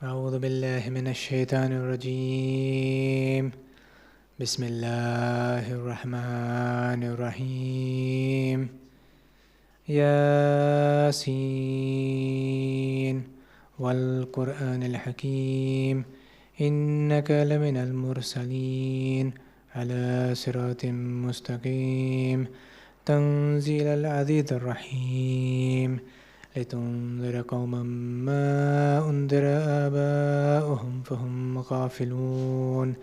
أعوذ بالله من الشيطان الرجيم. بسم الله الرحمن الرحيم. ياسين والقرآن الحكيم إنك لمن المرسلين على صراط مستقيم تنزيل العزيز الرحيم لتنذر قوما ما أنذر آباؤهم فهم غافلون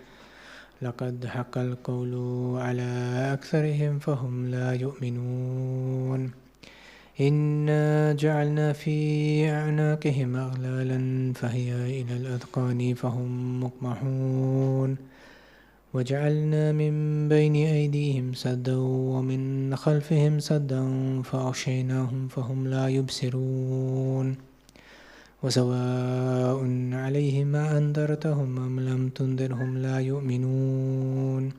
لقد حق القول على أكثرهم فهم لا يؤمنون إنا جعلنا في أعناقهم أغلالا فهي إلى الأذقان فهم مقمحون وجعلنا من بين أيديهم سدا ومن خلفهم سدا فأغشيناهم فهم لا يبصرون وسواء عليهم أنذرتهم أم لم تنذرهم لا يؤمنون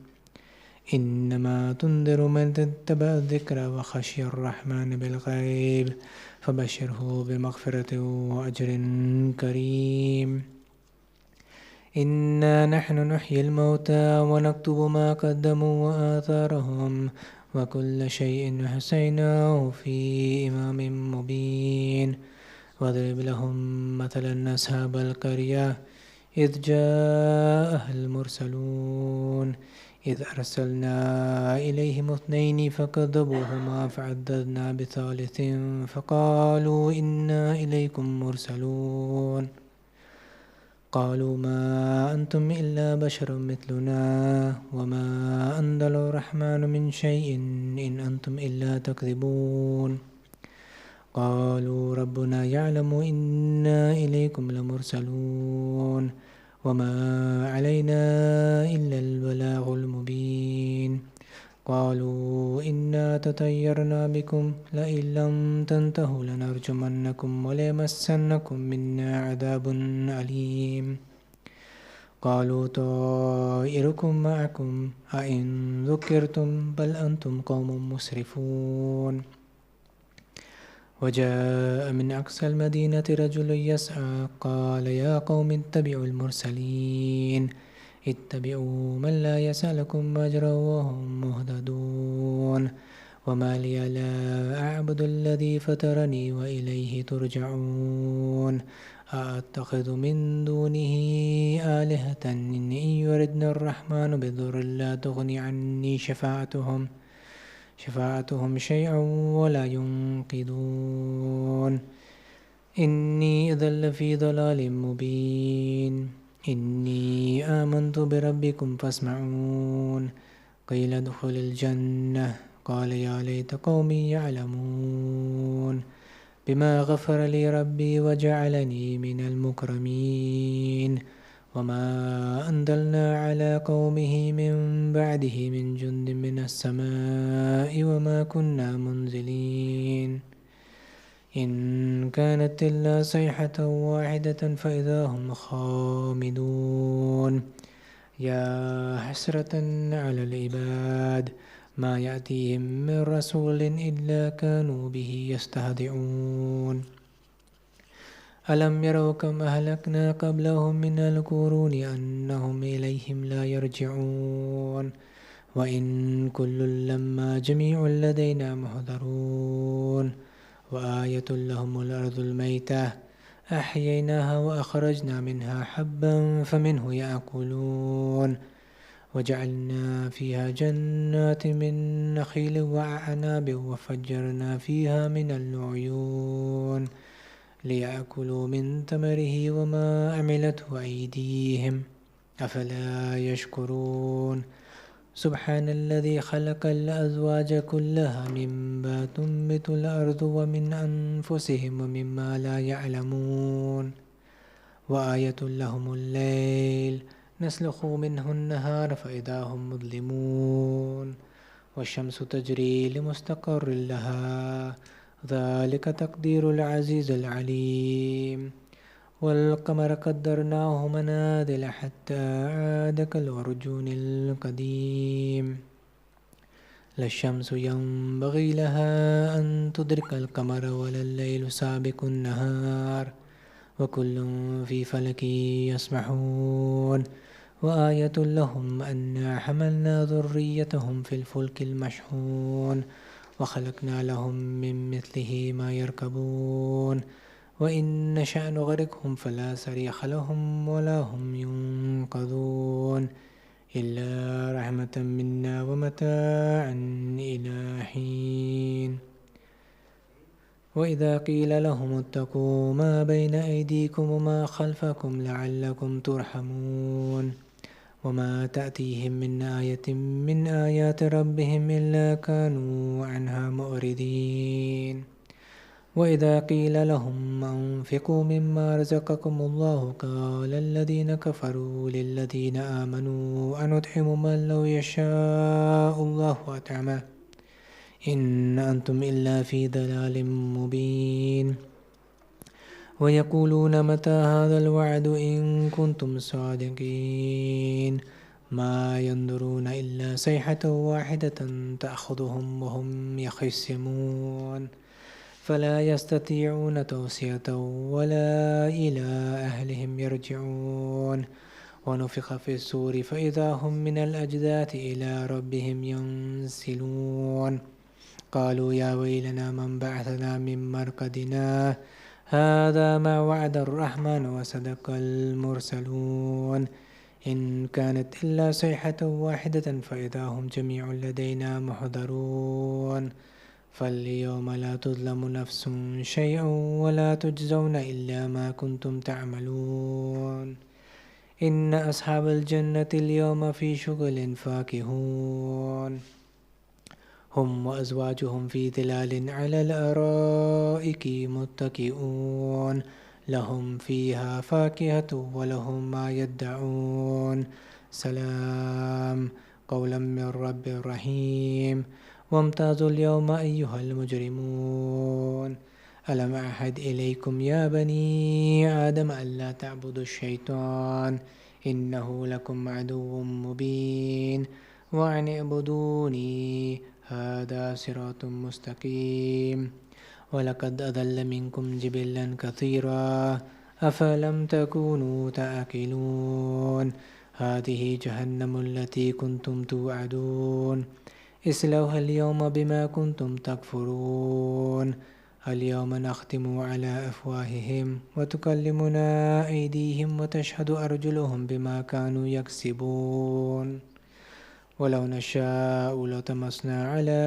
إنما تنذر من اتبع الذكر وخشي الرحمن بالغيب فبشره بمغفرة وأجر كريم إنا نحن نحيي الموتى ونكتب ما قدموا وآثارهم وكل شيء أحصيناه في إمام مبين واضرب لهم مثلا أصحاب القرية إذ جاءها المرسلون إذ أرسلنا إليهم اثنين فكذبوهما فعززنا بثالث فقالوا إنا إليكم مرسلون قالوا ما أنتم إلا بشر مثلنا وما أنزل الرحمن من شيء إن أنتم إلا تكذبون قالوا ربنا يعلم إنا إليكم لمرسلون وما علينا إلا البلاغ المبين قالوا إنا تطيرنا بكم لئن لم تنتهوا لنرجمنكم وليمسنكم منا عذاب أليم قالوا طائركم معكم أئن ذكرتم بل أنتم قوم مسرفون وجاء من أقصى المدينة رجل يسعى قال يا قوم اتبعوا المرسلين اتبعوا من لا يسألكم أجرا وهم مهتدون وما لي لا أعبد الذي فطرني وإليه ترجعون أأتخذ من دونه آلهة إن يردنا الرحمن بضر لا تغني عني شفاعتهم شيئا ولا ينقذون إني إذا لفي ضلال مبين إني آمنت بربكم فاسمعون قيل ادخل الجنة قال يا ليت قومي يعلمون بما غفر لي ربي وجعلني من المكرمين وما أنزلنا على قومه من بعده من جند من السماء وما كنا منزلين إن كانت إلا صيحة واحدة فإذا هم خامدون يا حسرة على العباد ما يأتيهم من رسول إلا كانوا به يستهزئون ألم يروا كم أهلكنا قبلهم من القرون أنهم إليهم لا يرجعون وإن كل لما جميع لدينا محضرون وآية لهم الأرض الميتة أحييناها وأخرجنا منها حبا فمنه يأكلون وجعلنا فيها جنات من نخيل وأعناب وفجرنا فيها من العيون ليأكلوا من ثمره وما عملته أيديهم أفلا يشكرون سبحان الذي خلق الأزواج كلها مما تنبت الأرض ومن أنفسهم ومما لا يعلمون وآية لهم الليل نسلخ منه النهار فإذا هم مظلمون والشمس تجري لمستقر لها ذلك تقدير العزيز العليم والقمر قدرناه منازل حتى عاد كالعرجون القديم لا الشمس ينبغي لها أن تدرك القمر ولا الليل سابق النهار وكل في فلك يسبحون وآية لهم أنا حملنا ذريتهم في الفلك المشحون وخلقنا لهم من مثله ما يركبون وإن نشأ نغرقهم فلا صريخ لهم ولا هم ينقذون إلا رحمة منا ومتاعا إلى حين وإذا قيل لهم اتقوا ما بين أيديكم وما خلفكم لعلكم ترحمون وما تأتيهم من آية من آيات ربهم إلا كانوا عنها معرضين وإذا قيل لهم أنفقوا مما رزقكم الله قال الذين كفروا للذين آمنوا أنطعم من لو يشاء الله أطعمه إن أنتم إلا في ضلال مبين ويقولون متى هذا الوعد إن كنتم صادقين ما ينظرون إلا صيحة واحدة تأخذهم وهم يخصمون فلا يستطيعون توصية ولا إلى أهلهم يرجعون ونفخ في الصور فإذا هم من الأجداث إلى ربهم ينسلون قالوا يا ويلنا من بعثنا من مرقدنا هذا ما وعد الرحمن وصدق المرسلون إن كانت إلا صيحة واحدة فإذا هم جميع لدينا محضرون فاليوم لا تظلم نفس شيئا ولا تجزون إلا ما كنتم تعملون إن أصحاب الجنة اليوم في شغل فاكهون هم وأزواجهم في ظلال على الأرائك متكئون لهم فيها فاكهة ولهم ما يدعون سلام قولا من رب رحيم وامتازوا اليوم أيها المجرمون ألم أعهد إليكم يا بني آدم ألا تعبدوا الشيطان إنه لكم عدو مبين وأن اعبدوني هذا صراط مستقيم ولقد أضل منكم جبلا كثيرا أفلم تكونوا تأكلون هذه جهنم التي كنتم توعدون اصلوها اليوم بما كنتم تكفرون اليوم نختم على أفواههم وتكلمنا أيديهم وتشهد أرجلهم بما كانوا يكسبون ولو نشاء لطمسنا على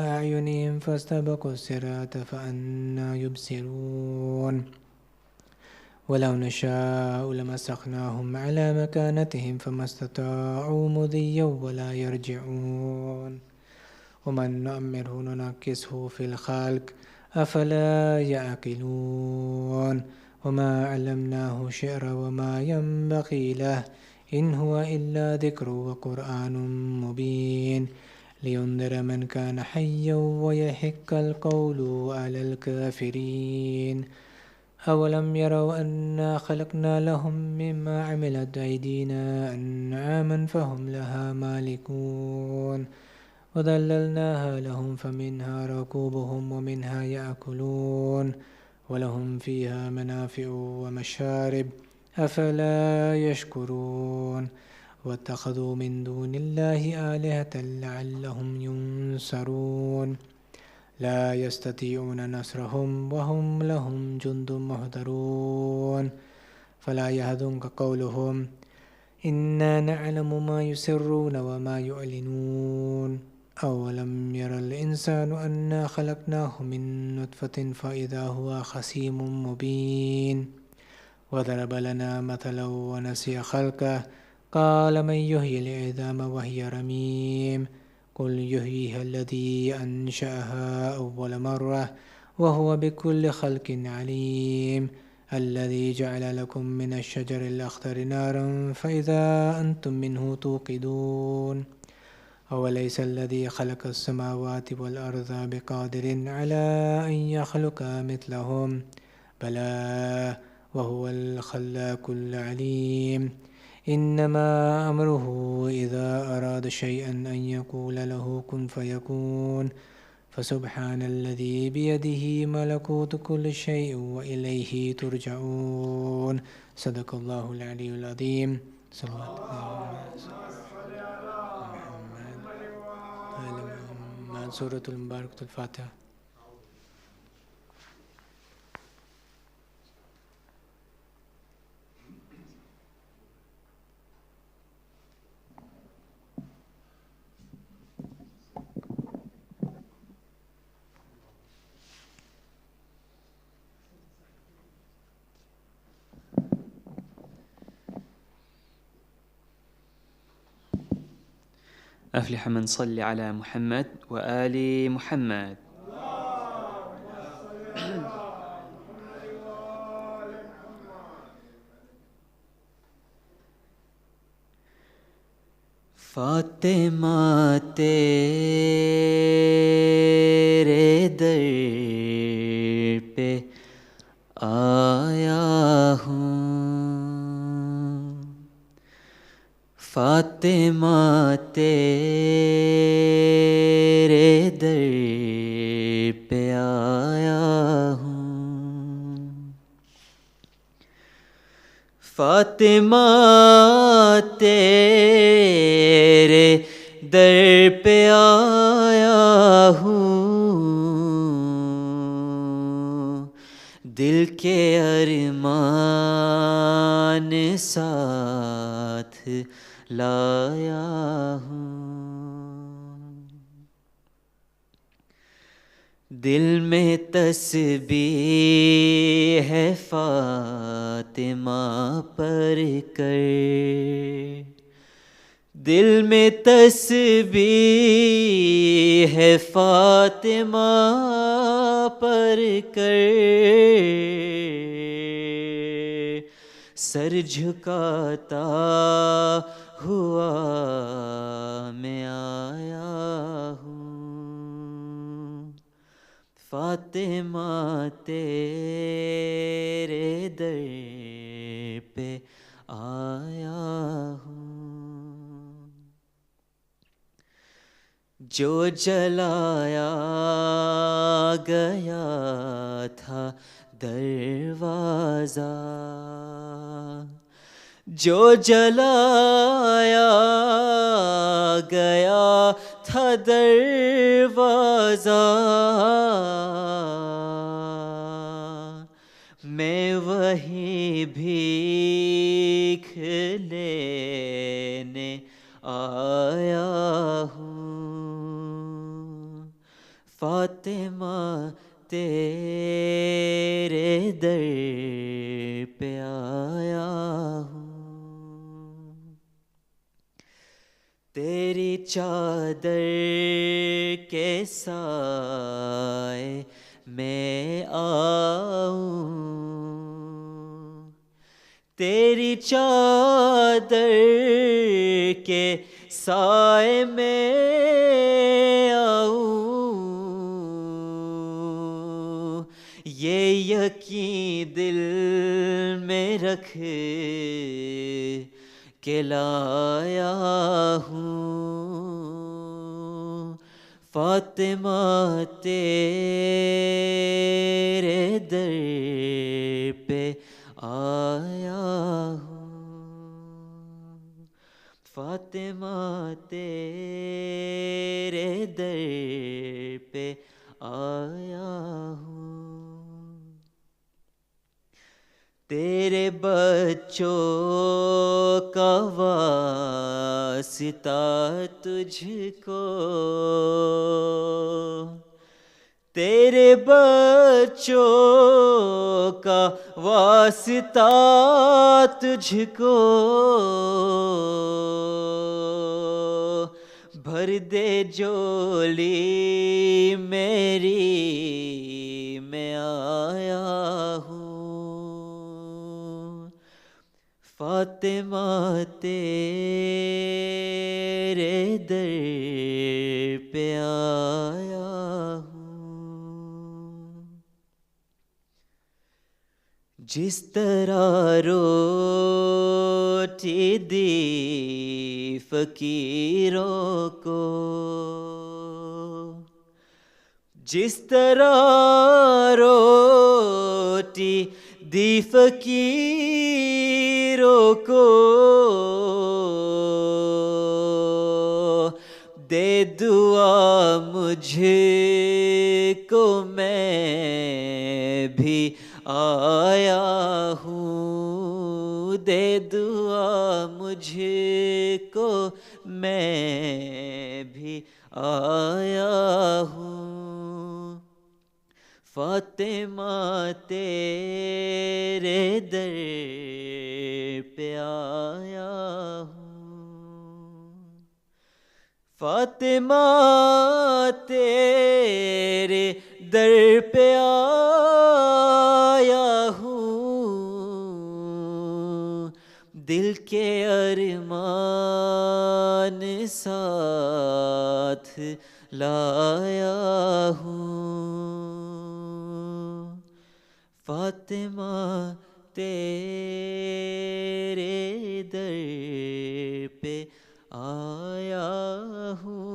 أعينهم فاستبقوا الصراط فأنى يبصرون ولو نشاء لمسخناهم على مكانتهم فما استطاعوا مضيا ولا يرجعون ومن نؤمره ننكسه في الخلق أفلا يعقلون وما علمناه شعر وما ينبغي له إن هو إلا ذكر وقرآن مبين لينذر من كان حيا ويحق القول على الكافرين أولم يروا أنا خلقنا لهم مما عملت أيدينا أنعاما فهم لها مالكون وذللناها لهم فمنها ركوبهم ومنها يأكلون ولهم فيها منافع ومشارب أفلا يشكرون واتخذوا من دون الله آلهة لعلهم ينصرون لا يستطيعون نصرهم وهم لهم جند محضرون فلا يحزنك قولهم إنا نعلم ما يسرون وما يعلنون أولم ير الإنسان أنا خلقناه من نطفة فإذا هو خصيم مبين وضرب لنا مثلا ونسي خلقه قال من يحيي العظام وهي رميم قل يحييها الذي أنشأها أول مرة وهو بكل خلق عليم الذي جعل لكم من الشجر الأخضر نارا فإذا أنتم منه توقدون أوليس الذي خلق السماوات والأرض بقادر على أن يخلق مثلهم بلى وهو الخلاق العليم إنما أمره إذا أراد شيئا أن يقول له كن فيكون فسبحان الذي بيده ملكوت كل شيء وإليه ترجعون صدق الله العلي العظيم صلى الله عليه وسلم سورة المباركة الفاتحة. أفلح من صلى على محمد وآل محمد. फातिमा तेरे दर पे आया हूँ, फातिमा तेरे दर पे आया हूँ, फातिमा तेरे दर पे आया हूँ, दिल के अरमान साथ लाया हूँ, दिल में तस्बीह है फातिमा पर कर, दिल में तस्बीह है फातिमा पर कर, सर झुकाता हुआ मैं आया हूँ, फातिमा तेरे दर पे आया हूँ, जो जलाया गया था दरवाज़ा, जो जलाया गया था दरवाज़ा, मैं वही भीख लेने आया हूँ। फातिमा तेरे दर पे आया हूँ। तेरी चादर के साए में आऊं, तेरी चादर के साए में आऊं, ये यकीन दिल में रख के लाया हूँ। फातिमा तेरे दर पे आया हूँ। फातिमा तेरे दर पे आया हूँ। तेरे बच्चों का वास्ता तुझको, तेरे बच्चों का वास्ता तुझको, भर दे झोली मेरी, मैं आया हूँ। फातिमा तेरे दर पे आया हूँ। जिस तरह रोटी दी फकीरों को, जिस तरह रोटी दी फकीरों को, दे दुआ मुझको, मैं भी आया हूँ। दे दुआ मुझको, मैं भी आया हूँ। फातिमा तेरे दर पे आया हूँ। फातिमा तेरे दर पे आया हूँ। दिल के अरमान साथ लाया हूँ। फातिमा तेरे दर पे आया हूँ।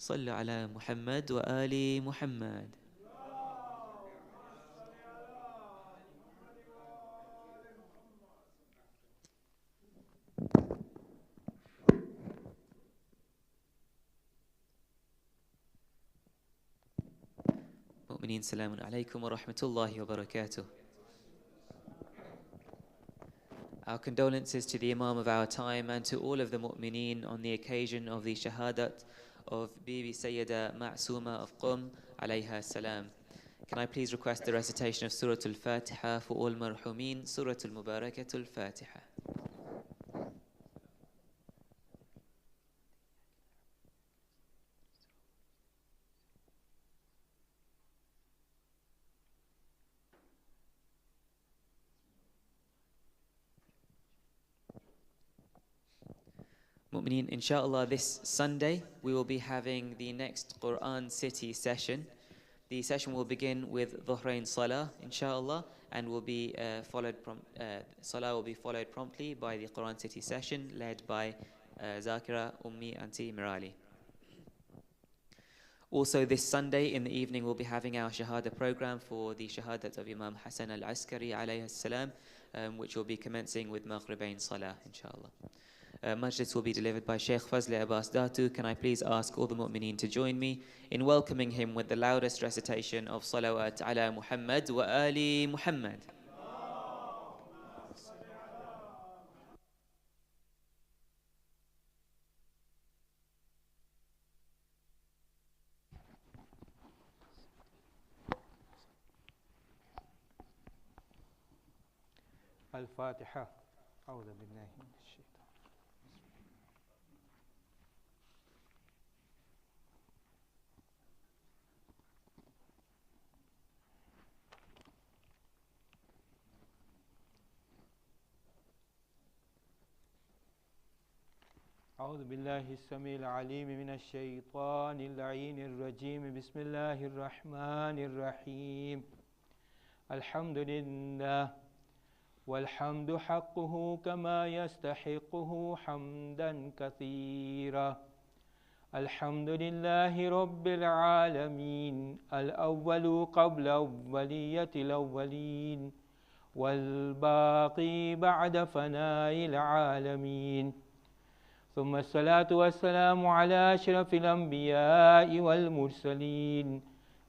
सल्लु अला मुहम्मद व आली Muhammad. Mu'mineen, salamun alaykum wa rahmatullahi wa barakatuh. Our condolences to the Imam of our time and to all of the mu'mineen on the occasion of the Shahadat of Bibi Sayyida Masuma-e-Qum alayha salam. Can I please request the recitation of Surah Al-Fatiha for all marhumeen, Surah Al-Mubarakatul Fatiha. Mu'mineen, inshallah, this Sunday we will be having the next Quran City session. The session will begin with Dhuhrain Salah, inshallah, and will be Salah will be followed promptly by the Quran City session led by Zakira Ummi Auntie Mirali. Also this Sunday in the evening we'll be having our Shahada program for the Shahadat of Imam Hassan al-Askari alayhi salam, which will be commencing with Maghribain Salah, inshallah. Majlis will be delivered by Shaykh Fazle Abbas Datoo. Can I please ask all the mu'mineen to join me in welcoming him with the loudest recitation of Salawat ala Muhammad wa Ali Muhammad. الفاتحة. أعوذ بالله من الشيطان. أعوذ بالله السميع العليم من الشيطان اللعين الرجيم. بسم الله الرحمن الرحيم. الحمد لله والحمد حقه كما يستحقه حمدا كثيرا. الحمد لله رب العالمين الأول قبل أولية الأولين والباقي بعد فناء العالمين. ثم الصلاة والسلام على أشرف الأنبياء والمرسلين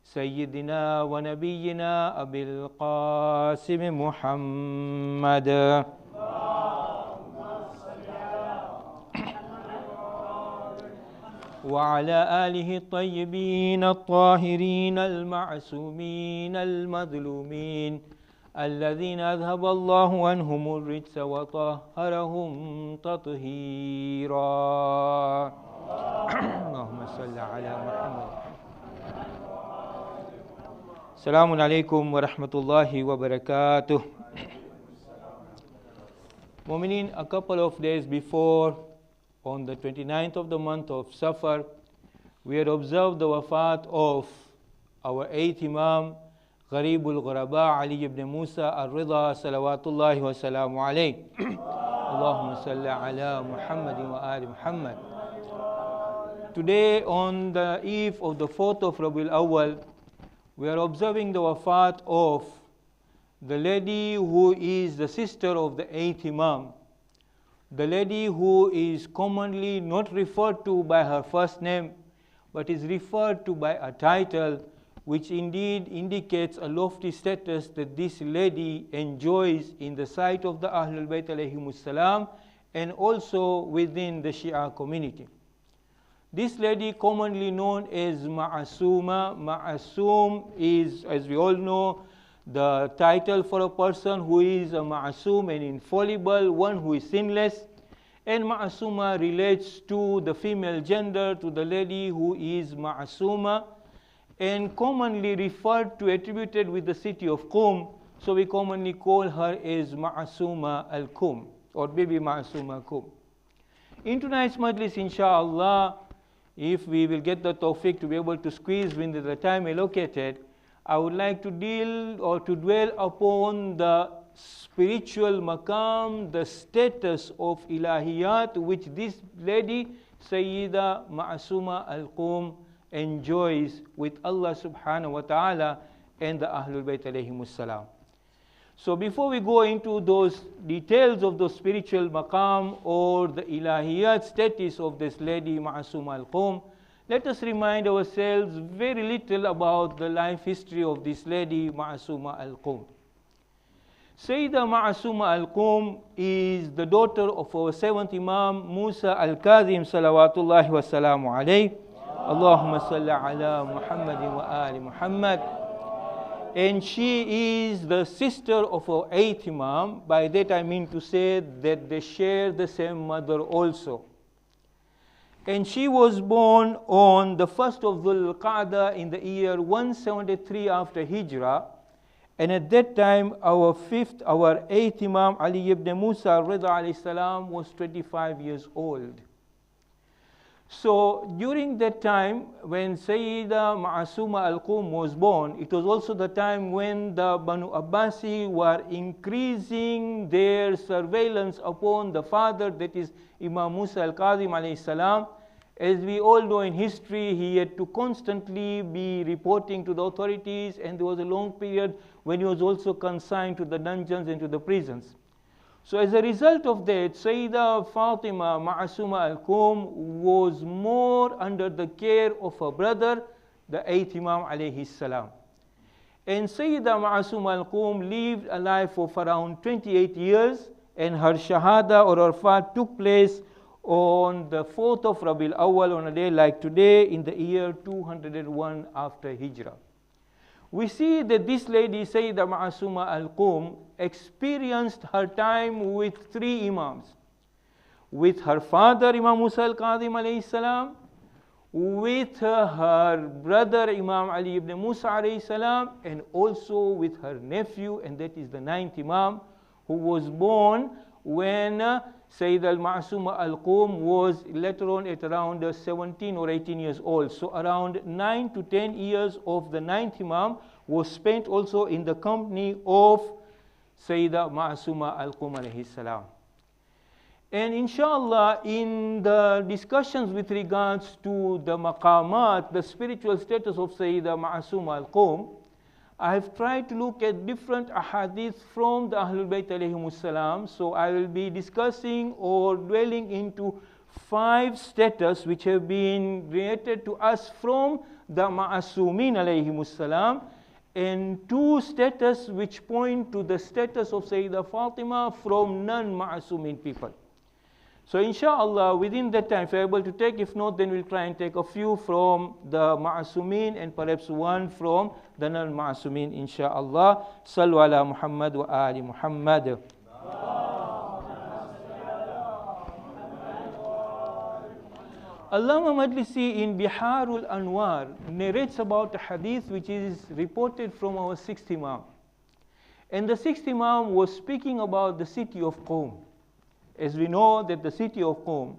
سيدنا ونبينا أبي القاسم محمد وعلى آله الطيبين الطاهرين المعصومين المظلومين الذين أذهب الله عنهم الرجس وطهرهم تطهيرا. اللهم صل على محمد. Assalamu alaikum wa rahmatullahi wa barakatuh. Mu'mineen, a couple of days before, on the 29th of the month of Safar, we had observed the wafat of our 8th Imam, Gharibul Ghuraba, Ali ibn Musa al-Rida, salawatullahi wa salamu alayhi. Allahumma salli ala Muhammadin wa ali Muhammad. Today, on the eve of the 4th of Rabiul Awwal, we are observing the wafat of the lady who is the sister of the 8th Imam, the lady who is commonly not referred to by her first name, but is referred to by a title which indeed indicates a lofty status that this lady enjoys in the sight of the Ahlul Bayt alayhimus salam and also within the Shia community. This lady, commonly known as Ma'asuma. Ma'asum is, as we all know, the title for a person who is a Ma'asum, an infallible, one who is sinless. And Ma'asuma relates to the female gender, to the lady who is Ma'asuma, and commonly referred to, attributed with the city of Qum. So we commonly call her as Masuma-e-Qum or Bibi Masuma-e-Qum. In tonight's majlis, inshallah, if we will get the tawfiq to be able to squeeze within the time allocated, I would like to deal or to dwell upon the spiritual maqam, the status of ilahiyat which this lady, Sayyida Masuma-e-Qum, enjoys with Allah subhanahu wa ta'ala and the Ahlul Bayt alayhimus salam. So before we go into those details of the spiritual maqam or the ilahiyat status of this lady Masuma-e-Qum, let us remind ourselves very little about the life history of this lady Masuma-e-Qum. Sayyida Masuma-e-Qum is the daughter of our 7th Imam Musa al-Kazim salawatullahi wa salamu alayhi. Allahumma salli ala Muhammadin wa ali Muhammad. And she is the sister of our 8th Imam. By that I mean to say that they share the same mother also. And she was born on the 1st of Dhul Qa'dah in the year 173 after Hijrah. And at that time, our 8th Imam, Ali ibn Musa al-Rida alayhi salam, was 25 years old. So during that time, when Sayyida Masuma-e-Qum was born, it was also the time when the Banu Abbasi were increasing their surveillance upon the father, that is Imam Musa al-Kazim alayhi salam, As we all know in history, he had to constantly be reporting to the authorities, and there was a long period when he was also consigned to the dungeons and to the prisons. So as a result of that, Sayyidah Fatima Masuma-e-Qum was more under the care of her brother, the 8th Imam alayhi salam. And Sayyidah Masuma-e-Qum lived a life of around 28 years, and her Shahada or her Wafat took place on the 4th of Rabiul Awwal, on a day like today, in the year 201 after Hijrah. We see that this lady, Sayyidah Masuma-e-Qum, experienced her time with 3 Imams. With her father, Imam Musa al-Kadhim alayhi salam, with her brother, Imam Ali ibn Musa alayhi salam, and also with her nephew, and that is the 9th Imam, who was born when Sayyidah Masuma-e-Qum was later on at around 17 or 18 years old. So around 9 to 10 years of the 9th Imam was spent also in the company of Sayyidah Masuma-e-Qum alayhi salam. And inshallah, in the discussions with regards to the maqamat, the spiritual status of Sayyidah Masuma-e-Qum, I have tried to look at different ahadith from the Ahlul Bayt alayhimus salam. So I will be discussing or dwelling into 5 status which have been related to us from the Ma'asumin alayhimus salam, and 2 status which point to the status of Sayyidah Fatima from non-Ma'asumin people. So inshallah, within that time, if you're able to take, if not, then we'll try and take a few from the Ma'asumin and perhaps 1 from the non-Ma'asumin, inshallah. Sallu ala Muhammad wa ali Muhammad. Allama Majlisi in Biharul Anwar narrates about a hadith which is reported from our 6th Imam. And the 6th Imam was speaking about the city of Qum. As we know that the city of Qum,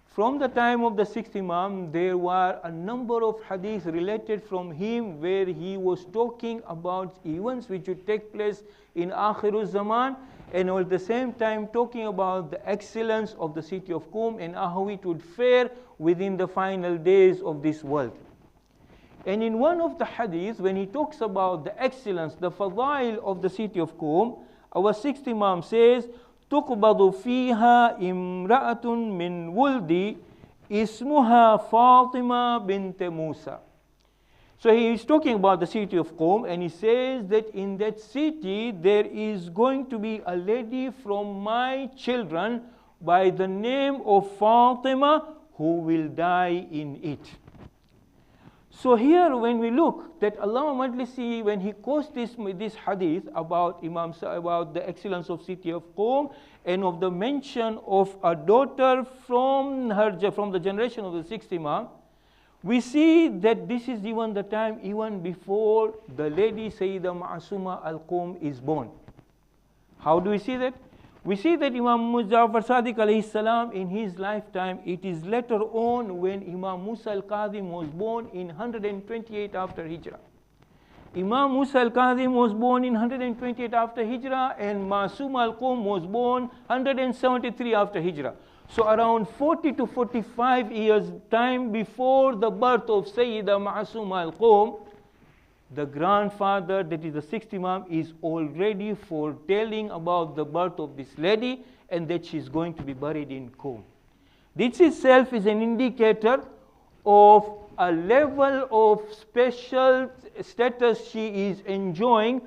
from the time of the 6th Imam, there were a number of hadiths related from him where he was talking about events which would take place in Akhirul Zaman, and at the same time talking about the excellence of the city of Qum and how it would fare within the final days of this world. And in one of the hadiths, when he talks about the excellence, the fadail of the city of Qum, our 6th Imam says, تقبض فيها امرأة من ولدي اسمها فاطمة بنت موسى. So he is talking about the city of Qum, and he says that in that city there is going to be a lady from my children by the name of Fatima who will die in it. So here when we look that Allama Majlisi, when he quotes this hadith about about the excellence of city of Qum and of the mention of a daughter from the generation of the 6th Imam, we see that this is even the time even before the lady Sayyidah Masuma-e-Qum is born. How do we see that? We see that Imam Ja'far Sadiq alayhi salam in his lifetime, it is later on when Imam Musa al-Kadhim was born in 128 after Hijrah. Imam Musa al-Kadhim was born in 128 after Hijrah, and Masuma-e-Qum was born 173 after Hijrah. So around 40 to 45 years time before the birth of Sayyidah Masuma-e-Qum, the grandfather, that is the 6th Imam, is already foretelling about the birth of this lady and that she is going to be buried in Qum. This itself is an indicator of a level of special status she is enjoying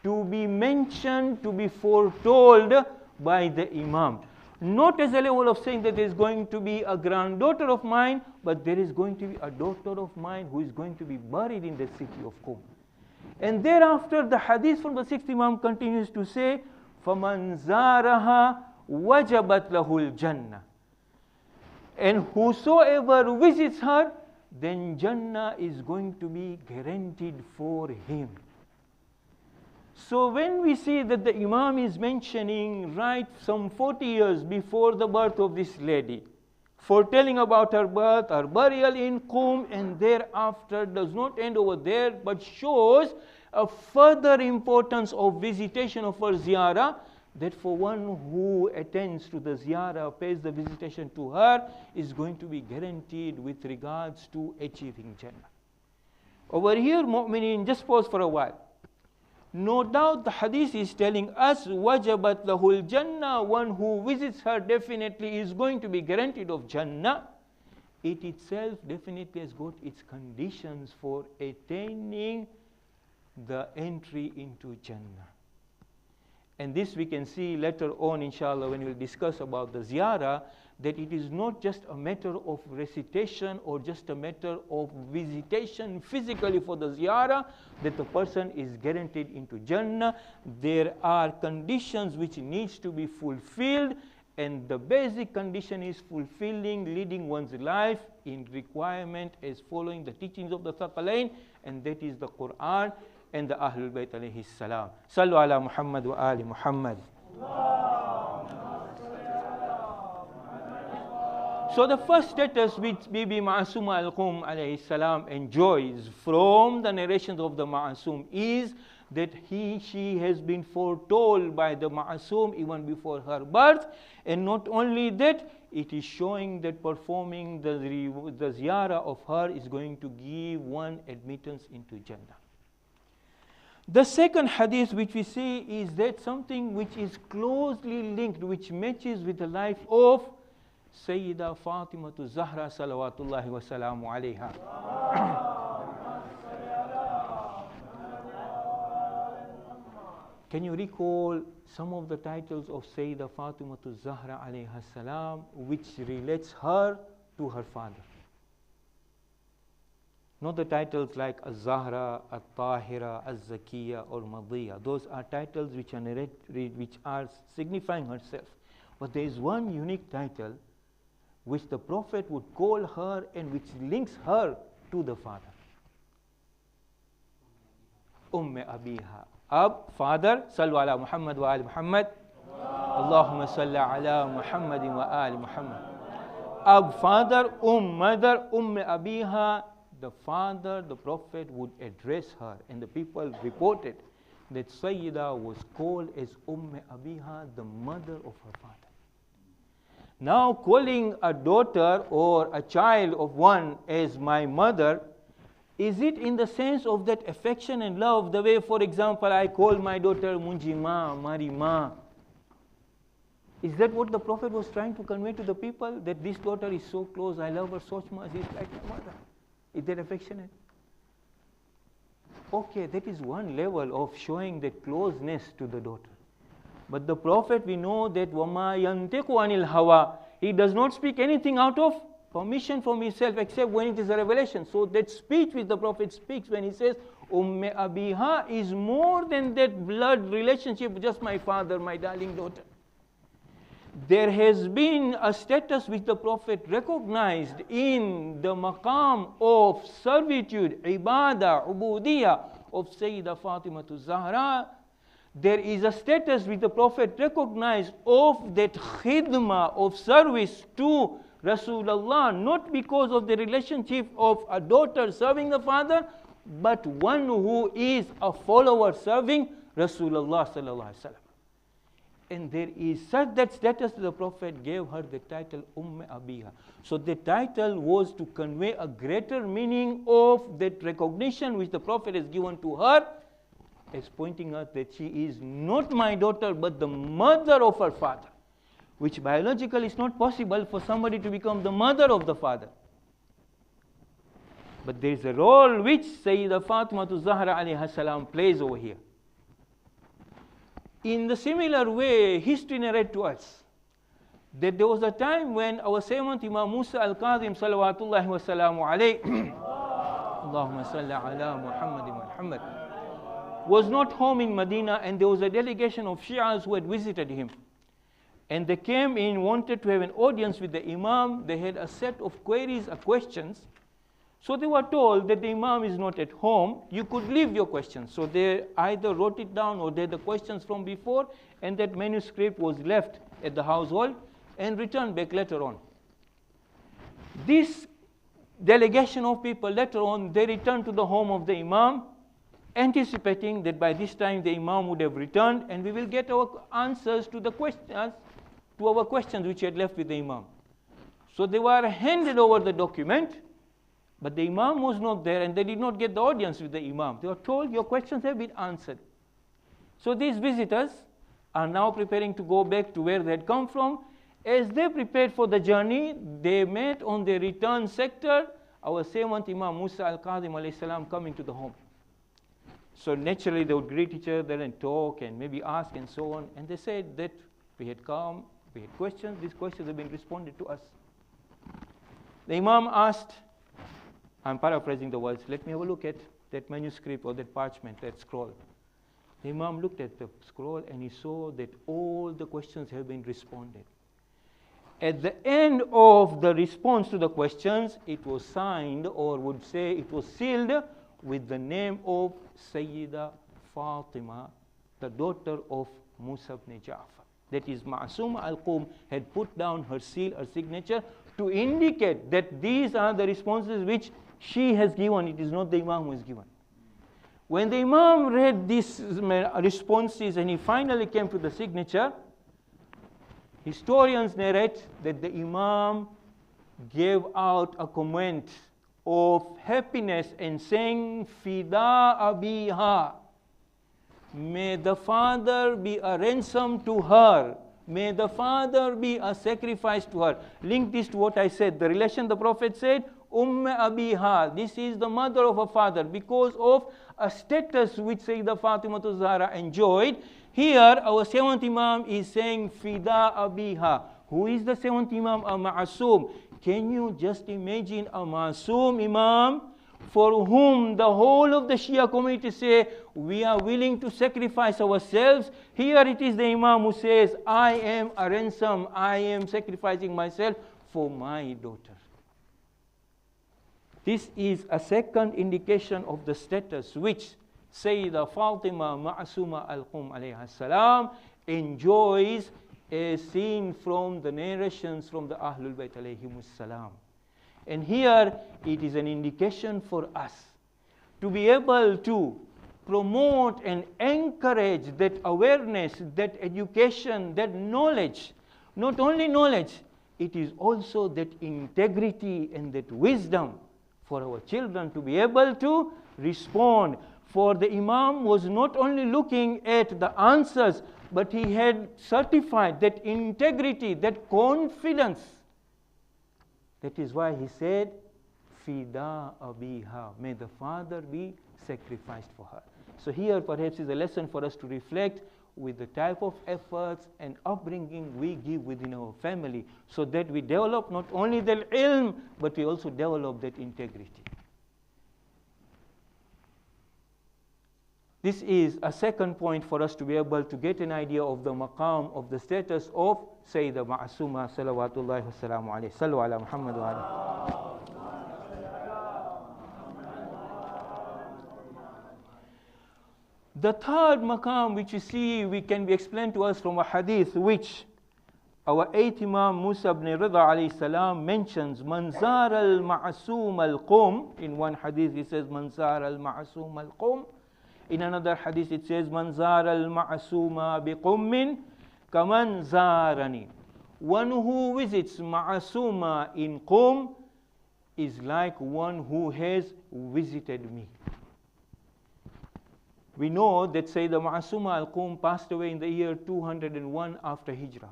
to be mentioned, to be foretold by the Imam. Not as a level of saying that there is going to be a granddaughter of mine, but there is going to be a daughter of mine who is going to be buried in the city of Qum. And thereafter the hadith from the 6th Imam continues to say, فَمَنْ زَارَهَا وَجَبَتْ لَهُ الْجَنَّةِ. And whosoever visits her, then Jannah is going to be guaranteed for him. So when we see that the Imam is mentioning right some 40 years before the birth of this lady, foretelling about her birth, her burial in Qum, and thereafter does not end over there, but shows a further importance of visitation of her ziyarah, that for one who attends to the ziyarah, pays the visitation to her, is going to be guaranteed with regards to achieving Jannah. Over here, mu'mineen, just pause for a while. No doubt the hadith is telling us, wajabat lahul Jannah, one who visits her definitely is going to be guaranteed of Jannah. It itself definitely has got its conditions for attaining the entry into Jannah. And this we can see later on, inshallah, when we'll discuss about the ziyarah, that it is not just a matter of recitation or just a matter of visitation physically for the ziyarah that the person is guaranteed into Jannah. There are conditions which needs to be fulfilled, and the basic condition is fulfilling, leading one's life in requirement as following the teachings of the Thaqalain, and that is the Quran and the Ahlul Bayt alayhi salam. Sallu ala Muhammad wa ali Muhammad. So the first status which Bibi Masuma-e-Qum alayhi salam enjoys from the narrations of the Ma'asum is that she has been foretold by the Ma'asum even before her birth, and not only that, it is showing that performing the ziyarah of her is going to give one admittance into Jannah. The second hadith which we see is that something which is closely linked, which matches with the life of Sayyida Fatimatu Zahra salawatullahi wa salamu alayha. Can you recall some of the titles of Sayyida Fatimatu Zahra alayha salam which relates her to her father? Not the titles like Az-Zahra, At-Tahira, Az-Zakiya or Madiya. Those are titles which are signifying herself. But there is one unique title which the Prophet would call her and which links her to the father. Abiha. Father, Sallu ala Muhammad wa ali Muhammad. Allahumma salli ala Muhammadin wa ali Muhammad. Father, mother, Abiha. The father, the Prophet would address her, and the people reported that Sayyida was called as Abiha, the mother of her father. Now calling a daughter or a child of one as my mother, is it in the sense of that affection and love, the way, for example, I call my daughter Munjima, Marima? Is that what the Prophet was trying to convey to the people? That this daughter is so close, I love her so much, she's like my mother. Is that affectionate? Okay, that is one level of showing that closeness to the daughter. But the Prophet, we know that وَمَا يَنْتِقُ عَنِ الْهَوَىٰ, he does not speak anything out of permission from himself except when it is a revelation. So that speech which the Prophet speaks when he says Abiha is more than that blood relationship, just my father, my darling daughter. There has been a status which the Prophet recognized in the maqam of servitude, ibadah, ubudiyah of Sayyida Fatimatu Zahra. There is a status which the Prophet recognized of that khidmah, of service to Rasulullah, not because of the relationship of a daughter serving the father, but one who is a follower serving Rasulullah sallallahu alaihi wasallam. And there is such that status the Prophet gave her the title Abiha. So the title was to convey a greater meaning of that recognition which the Prophet has given to her, as pointing out that she is not my daughter but the mother of her father, which biologically is not possible for somebody to become the mother of the father. But there is a role which Sayyida Fatimatu Zahra alayha salam plays over here. In the similar way, history narrates to us that there was a time when our seventh Imam Musa al-Kadhim salawatullahi wa salamu alayhi Allahumma salli ala Muhammadin wa Muhammad was not home in Medina, and there was a delegation of Shias who had visited him. And they came in, wanted to have an audience with the Imam. They had a set of queries, questions. So they were told that the Imam is not at home. You could leave your questions. So they either wrote it down or they had the questions from before, and that manuscript was left at the household and returned back later on. This delegation of people later on, they returned to the home of the Imam, anticipating that by this time the Imam would have returned and we will get our answers to our questions which we had left with the Imam. So they were handed over the document, but the Imam was not there and they did not get the audience with the Imam. They were told, your questions have been answered. So these visitors are now preparing to go back to where they had come from. As they prepared for the journey, they met on the return sector our seventh Imam Musa al-Kadhim alayhi salam coming to the home. So naturally they would greet each other and talk and maybe ask and so on. And they said that we had come, we had questions, these questions have been responded to us. The Imam asked, I'm paraphrasing the words, let me have a look at that manuscript or that parchment, that scroll. The Imam looked at the scroll and he saw that all the questions have been responded. At the end of the response to the questions, it was signed, or would say it was sealed with the name of Sayyida Fatima, the daughter of Musa ibn Ja'far. That is, Masuma-e-Qum had put down her seal, her signature, to indicate that these are the responses which she has given. It is not the Imam who has given. When the Imam read these responses and he finally came to the signature, historians narrate that the Imam gave out a comment of happiness and saying, Fida abiha, may the father be a ransom to her, may the father be a sacrifice to her. Link this to what I said, the relation the Prophet said, abiha, this is the mother of a father, because of a status which Sayyidah Fatima Zahra enjoyed. Here our seventh Imam is saying Fida abiha. Who is the seventh Imam? A Ma'asum. Can you just imagine a Ma'asum Imam for whom the whole of the Shia community say, we are willing to sacrifice ourselves? Here it is the Imam who says, I am a ransom, I am sacrificing myself for my daughter. This is a second indication of the status which Sayyidah Fatima Masuma-e-Qum alayha salam enjoys, as seen from the narrations from the Ahlul Bayt alayhimus salam. And here it is an indication for us to be able to promote and encourage that awareness, that education, that knowledge. Not only knowledge, it is also that integrity and that wisdom for our children to be able to respond. For the Imam was not only looking at the answers, but he had certified that integrity, that confidence. That is why he said, Fida abiha, may the father be sacrificed for her. So here perhaps is a lesson for us to reflect with the type of efforts and upbringing we give within our family, so that we develop not only the ilm, but we also develop that integrity. This is a second point for us to be able to get an idea of the maqam, of the status of Sayyidah Ma'asuma salawatullahi wa salamu alayhi. Sallu ala Muhammad wa ala. The third maqam which you see can be explained to us from a hadith which our eighth Imam Musa ibn Rida alayhi salam mentions, Manzar al-Ma'asum al-Qum. In one hadith he says Manzar al-Ma'asum al-Qum. In another hadith it says Manzar al-Ma'asuma bi-Qummin kamanzarani. One who visits Ma'asuma in Qum is like one who has visited me. We know that Sayyidah Masuma al-Qum passed away in the year 201 after Hijrah.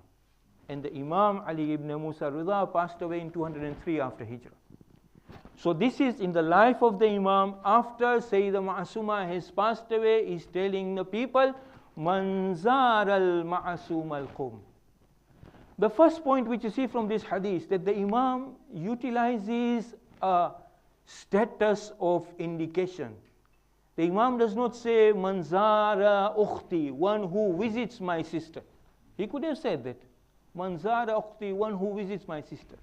And the Imam Ali ibn Musa Rida passed away in 203 after Hijrah. So this is in the life of the Imam after Sayyidah Masuma has passed away, is telling the people, Manzar al-Ma'asum al-Qum. The first point which you see from this hadith, that the Imam utilizes a status of indication. The Imam does not say, Manzara ukhti, one who visits my sister. He could have said that. Manzara ukhti, one who visits my sister.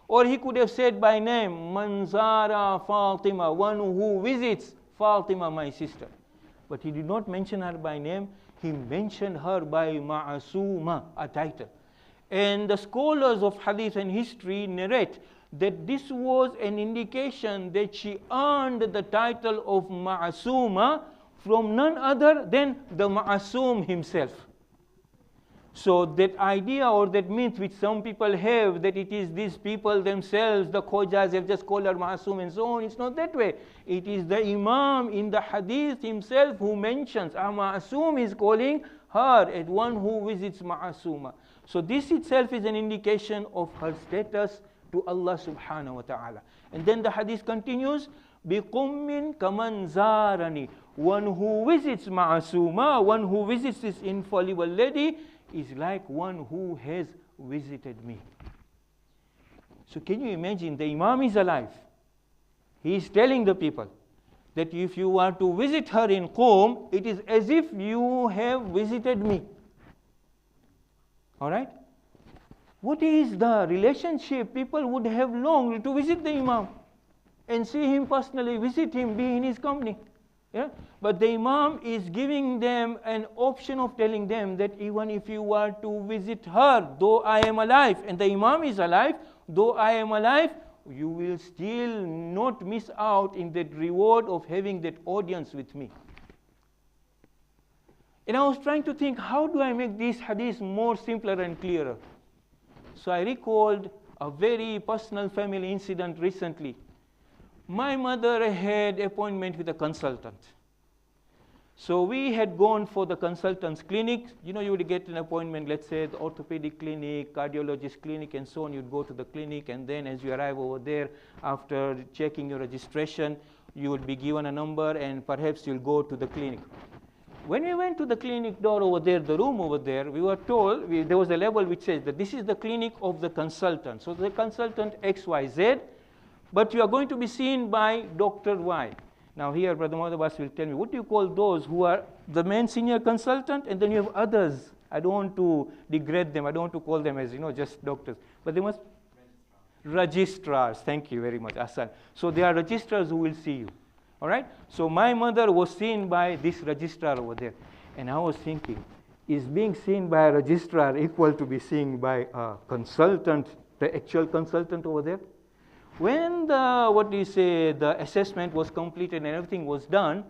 Or he could have said by name, Manzara Fatima, one who visits Fatima, my sister. But he did not mention her by name. He mentioned her by Ma'asuma, a title. And the scholars of hadith and history narrate that this was an indication that she earned the title of Ma'asuma from none other than the Ma'asum himself. So that idea or that myth which some people have, that it is these people themselves, the Khojas have just called her Ma'asum and so on, it's not that way. It is the Imam in the Hadith himself who mentions, Ma'asum is calling her as one who visits Ma'asuma. So this itself is an indication of her status to Allah subhanahu wa ta'ala. And then the Hadith continues, بِقُمٍّ كَمَنْ زَارَنِي. One who visits Ma'asuma, one who visits this infallible lady, is like one who has visited me. So can you imagine, the Imam is alive. He is telling the people that if you are to visit her in Qum, it is as if you have visited me. All right? What is the relationship people would have longed to visit the Imam and see him personally, visit him, be in his company. Yeah? But the Imam is giving them an option of telling them that even if you were to visit her, though I am alive, and the Imam is alive, though I am alive, you will still not miss out in that reward of having that audience with me. And I was trying to think, how do I make this hadith more simpler and clearer? So I recalled a very personal family incident recently. My mother had an appointment with a consultant. So we had gone for the consultant's clinic. You know, you would get an appointment, let's say the orthopedic clinic, cardiologist clinic, and so on. You'd go to the clinic, and then as you arrive over there, after checking your registration, you would be given a number, and perhaps you'll go to the clinic. When we went to the clinic door over there, the room over there, we were told, there was a label which says that this is the clinic of the consultant. So the consultant XYZ, but you are going to be seen by Dr. Y. Now here, Brother Abbas will tell me, what do you call those who are the main senior consultant, and then you have others? I don't want to degrade them. I don't want to call them as, just doctors. But they must... Registrars. Thank you very much, Asan. So they are registrars who will see you. All right? So my mother was seen by this registrar over there. And I was thinking, is being seen by a registrar equal to be seen by a consultant, the actual consultant over there? When the assessment was completed and everything was done,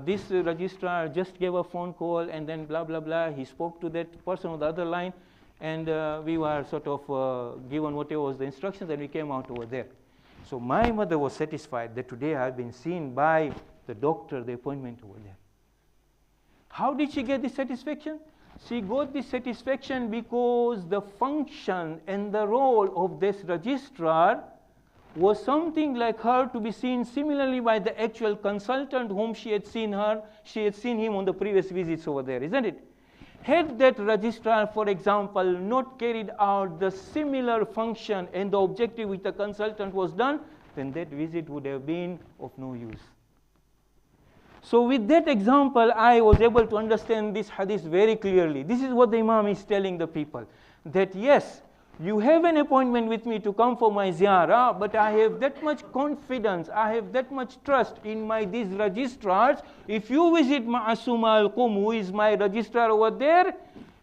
this registrar just gave a phone call, and then blah, blah, blah. He spoke to that person on the other line, and we were sort of given whatever was the instructions, and we came out over there. So my mother was satisfied that today I have been seen by the doctor, the appointment over there. How did she get this satisfaction? She got this satisfaction because the function and the role of this registrar was something like her to be seen similarly by the actual consultant whom she had seen him on the previous visits over there, isn't it? Had that registrar, for example, not carried out the similar function and the objective which the consultant was done, then that visit would have been of no use. So with that example, I was able to understand this hadith very clearly. This is what the Imam is telling the people, that yes, you have an appointment with me to come for my ziyarah, but I have that much confidence, I have that much trust in these registrars. If you visit Masuma-e-Qum, who is my registrar over there,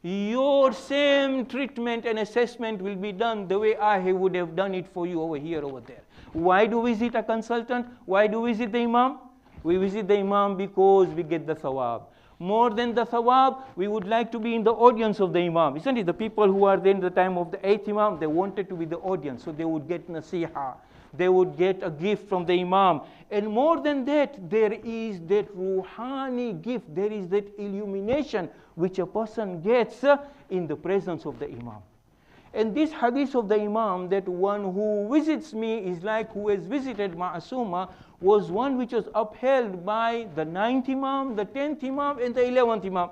your same treatment and assessment will be done the way I would have done it for you over here, over there. Why do we visit a consultant? Why do we visit the Imam? We visit the Imam because we get the thawab. More than the thawab, we would like to be in the audience of the Imam. Isn't it? The people who are there in the time of the 8th Imam, they wanted to be the audience. So they would get nasiha. They would get a gift from the Imam. And more than that, there is that ruhani gift. There is that illumination which a person gets in the presence of the Imam. And this hadith of the Imam, that one who visits me is like who has visited Ma'asuma, was one which was upheld by the 9th Imam, the 10th Imam, and the 11th Imam.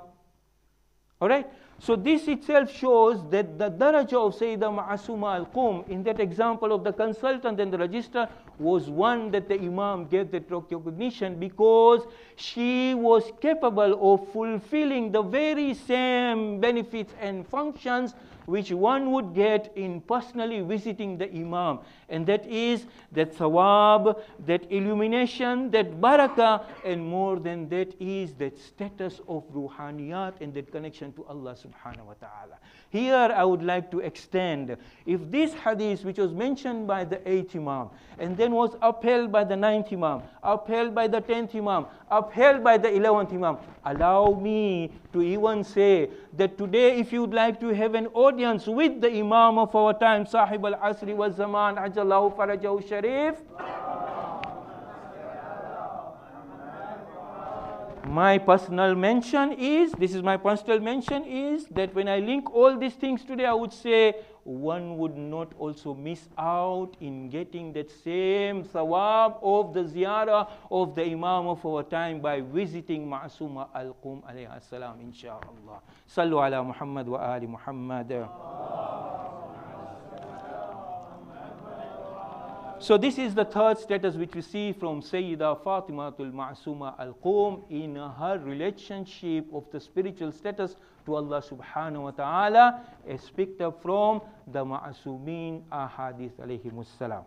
All right? So this itself shows that the daraja of Sayyidah Masuma-e-Qum in that example of the consultant and the registrar was one that the Imam gave that recognition because she was capable of fulfilling the very same benefits and functions which one would get in personally visiting the Imam. And that is that thawab, that illumination, that barakah, and more than that is that status of ruhaniyat and that connection to Allah subhanahu wa ta'ala. Here I would like to extend, if this hadith which was mentioned by the 8th Imam, and then was upheld by the 9th Imam, upheld by the 10th Imam, upheld by the 11th Imam. Allow me to even say that today if you'd like to have an audience with the Imam of our time, Sahib al-Asri wa Zaman, Ajallahu Farajahu Sharif, my personal mention is, this is my personal mention is that when I link all these things today, I would say one would not also miss out in getting that same thawab of the ziyarah of the Imam of our time by visiting Masuma-e-Qum alayhi salam, insha'Allah. Sallu ala Muhammad wa ali Muhammad. So this is the third status which we see from Sayyida Fatimatul Masuma-e-Qum in her relationship of the spiritual status to Allah subhanahu wa ta'ala, as picked up from the Ma'asumeen ahadith alayhimus salam.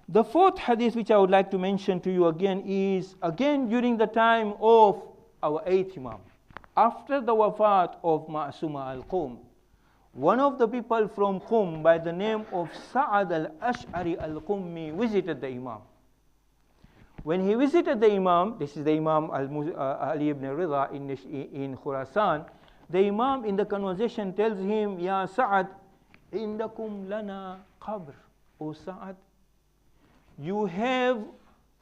The fourth hadith which I would like to mention to you again is again during the time of our 8th Imam. After the wafat of Masuma-e-Qum, one of the people from Qum by the name of Sa'ad al-Ash'ari al-Qummi visited the Imam. When he visited the Imam, this is the Imam Ali ibn Rida in Khurasan, the Imam in the conversation tells him, Ya Sa'ad, indakum lana qabr. O Sa'ad, you have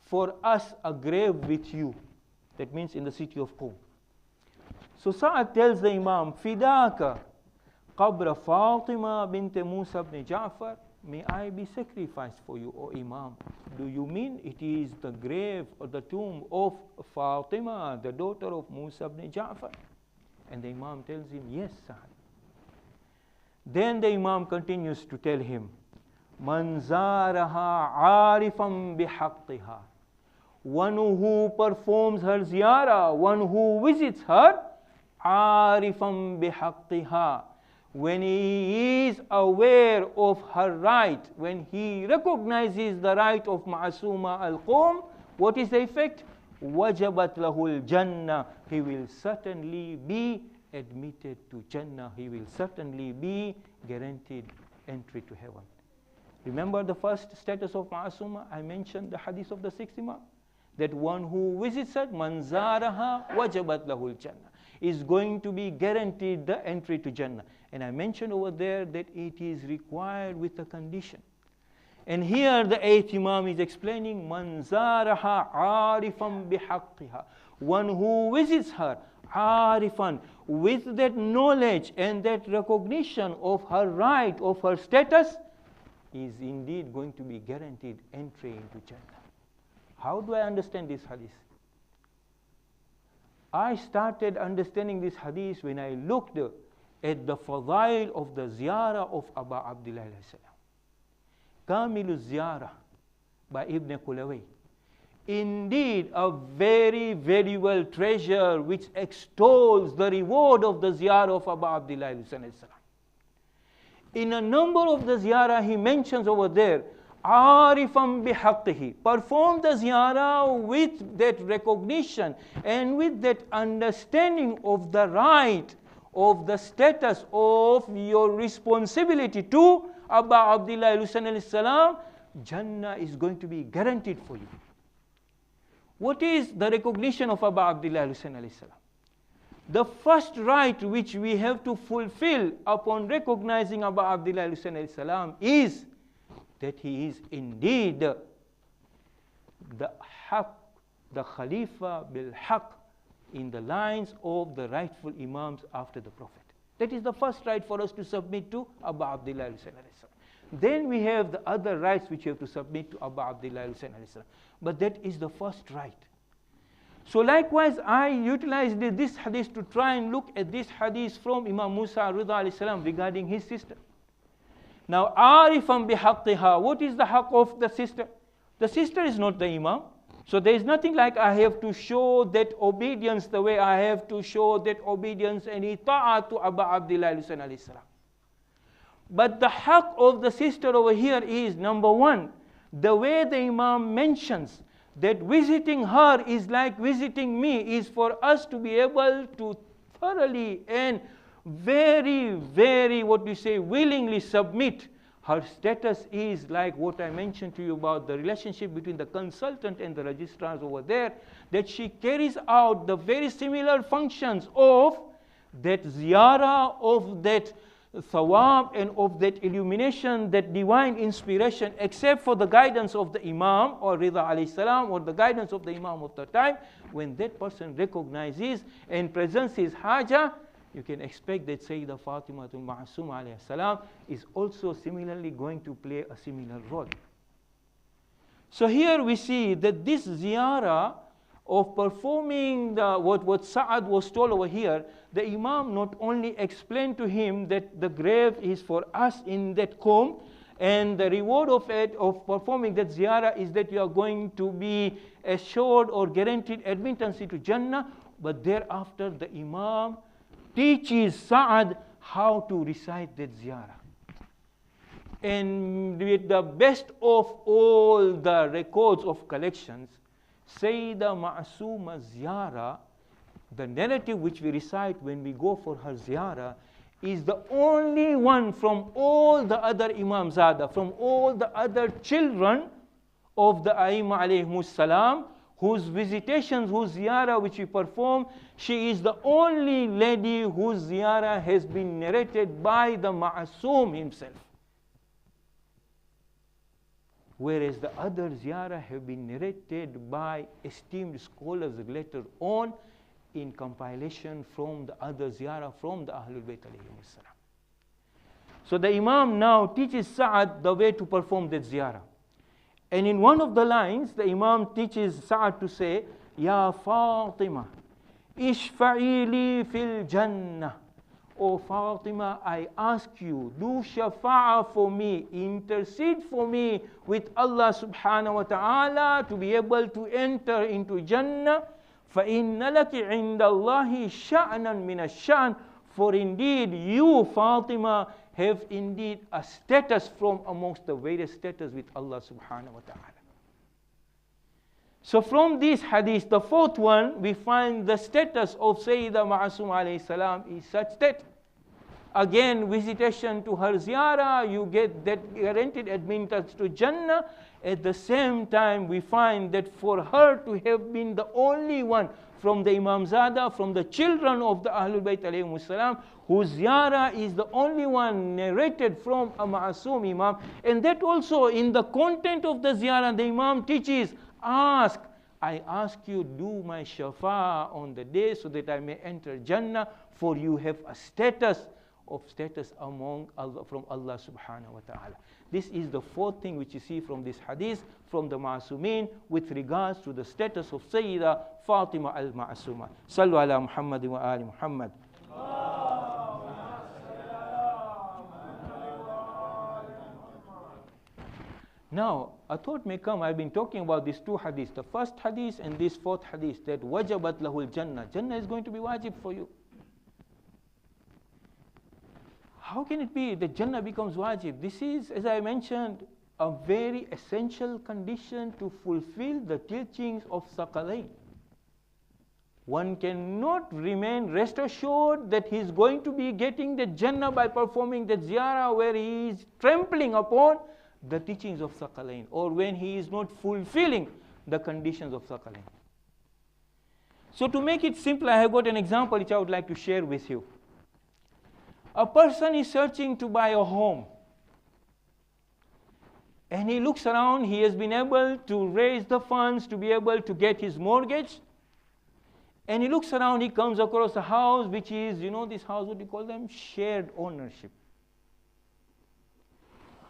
for us a grave with you. That means in the city of Qum. So Sa'ad tells the Imam, Fidaka qabr Fatima bint Musa ibn Ja'far, may I be sacrificed for you, O Imam. Do you mean it is the grave or the tomb of Fatima, the daughter of Musa ibn Ja'far? And the Imam tells him, yes, Sa'ad. Then the Imam continues to tell him, Man zaraha arifan bihaqqiha. One who performs her ziyarah, one who visits her, arifan bihaqqiha. When he is aware of her right, when he recognizes the right of Masuma-e-Qum, what is the effect? Wajabat lahul Jannah. He will certainly be admitted to Jannah. He will certainly be guaranteed entry to heaven. Remember the first status of Masuma? I mentioned the hadith of the 6th Imam. That one who visits her, man zaraha wajabat lahul Jannah, is going to be guaranteed the entry to Jannah. And I mentioned over there that it is required with a condition. And here the 8th Imam is explaining, Man zaraha arifan bihaqqiha. One who visits her, arifan, with that knowledge and that recognition of her right, of her status, is indeed going to be guaranteed entry into Jannah. How do I understand this hadith? I started understanding this hadith when I looked at the fadail of the ziyarah of Aba Abdullah alayhi salam. Kamilu Ziyarah by Ibn Qulaway. Indeed, a very valuable treasure which extols the reward of the ziyarah of Aba Abdullah alayhi salam. In a number of the ziyarah he mentions over there, Arifam bihaqqihi. Perform the ziyarah with that recognition and with that understanding of the right, of the status of your responsibility to Abba Abdullah alayhi salam. Jannah is going to be guaranteed for you. What is the recognition of Abba Abdullah alayhi salam? The first right which we have to fulfill upon recognizing Abba Abdullah alayhi salam is that he is indeed the haq, the Khalifa bil haq, in the lines of the rightful Imams after the Prophet. That is the first right for us to submit to Abba Abdullah alayhi salam. Then we have the other rights which you have to submit to Abba Abdullah alayhi salam. But that is the first right. So likewise, I utilized this hadith to try and look at this hadith from Imam Musa Rida alayhi salam regarding his sister. Now, arifan bihaqqiha, what is the haqq of the sister? The sister is not the Imam. So there is nothing like I have to show that obedience the way I have to show that obedience and ita'at to Abba Abdullah alayhi salam. But the haqq of the sister over here is, number one, the way the Imam mentions that visiting her is like visiting me, is for us to be able to thoroughly and very, very, willingly submit Her status is like what I mentioned to you about the relationship between the consultant and the registrars over there, that she carries out the very similar functions of that ziyarah, of that thawab, and of that illumination, that divine inspiration, except for the guidance of the Imam or Rida alayhi salam, or the guidance of the Imam of the time. When that person recognizes and presents his haja, you can expect that Sayyidah Fatima Masuma alayhi salam is also similarly going to play a similar role. So here we see that this ziyarah of performing what Sa'ad was told over here, the Imam not only explained to him that the grave is for us in that Qum, and the reward of it, of performing that ziyarah, is that you are going to be assured or guaranteed admittance into Jannah, but thereafter the Imam teaches Sa'ad how to recite that ziyarah. And with the best of all the records of collections, Sayyidah Ma'asuma ziyarah, the narrative which we recite when we go for her ziyarah, is the only one from all the other Imamzada, from all the other children of the Aimma alayhimus salam, whose visitations, whose ziyarah which we perform, she is the only lady whose ziyarah has been narrated by the Ma'asum himself. Whereas the other ziyarah have been narrated by esteemed scholars later on in compilation from the other ziyarah from the Ahlul Bayt alayhimus salam. So the Imam now teaches Sa'ad the way to perform that ziyarah. And in one of the lines, the Imam teaches Sa'ad to say, Ya Fatima, ishfa'i li fil jannah. O Fatima, I ask you, do shafa'a for me, intercede for me with Allah subhanahu wa ta'ala to be able to enter into Jannah. فَإِنَّ لَكِ عِنْدَ اللَّهِ شَأْنًا مِنَ الشَّأْنِ. For indeed you, Fatima, have indeed a status from amongst the various status with Allah subhanahu wa ta'ala. So from this hadith, the fourth one, we find the status of Sayyidah Ma'asum alayhi salam is such that, again, visitation to her ziyarah, you get that guaranteed admittance to Jannah. At the same time, we find that for her to have been the only one from the Imamzada, from the children of the Ahlul Bayt alayhimus salam, whose ziyarah is the only one narrated from a Ma'asum Imam. And that also in the content of the ziyarah, the Imam teaches, ask, I ask you, do my shafa on the day so that I may enter Jannah, for you have a status among Allah, from Allah subhanahu wa ta'ala. This is the fourth thing which you see from this hadith, from the Ma'asumin, with regards to the status of Sayyidah Fatima al-Ma'asuma. Sallu ala Muhammad wa ali Muhammad. Now, a thought may come, I've been talking about these two hadiths, the first hadith and this fourth hadith, that wajabat lahul Jannah. Jannah is going to be wajib for you. How can it be that Jannah becomes wajib? This is, as I mentioned, a very essential condition to fulfill the teachings of Thaqalain. One cannot remain rest assured that he is going to be getting the Jannah by performing the ziyarah where he is trampling upon the teachings of Thaqalain, or when he is not fulfilling the conditions of Thaqalain. So to make it simple, I have got an example which I would like to share with you. A person is searching to buy a home, and he looks around, he has been able to raise the funds to be able to get his mortgage, and he looks around, he comes across a house which is, this house, what do you call them? Shared ownership.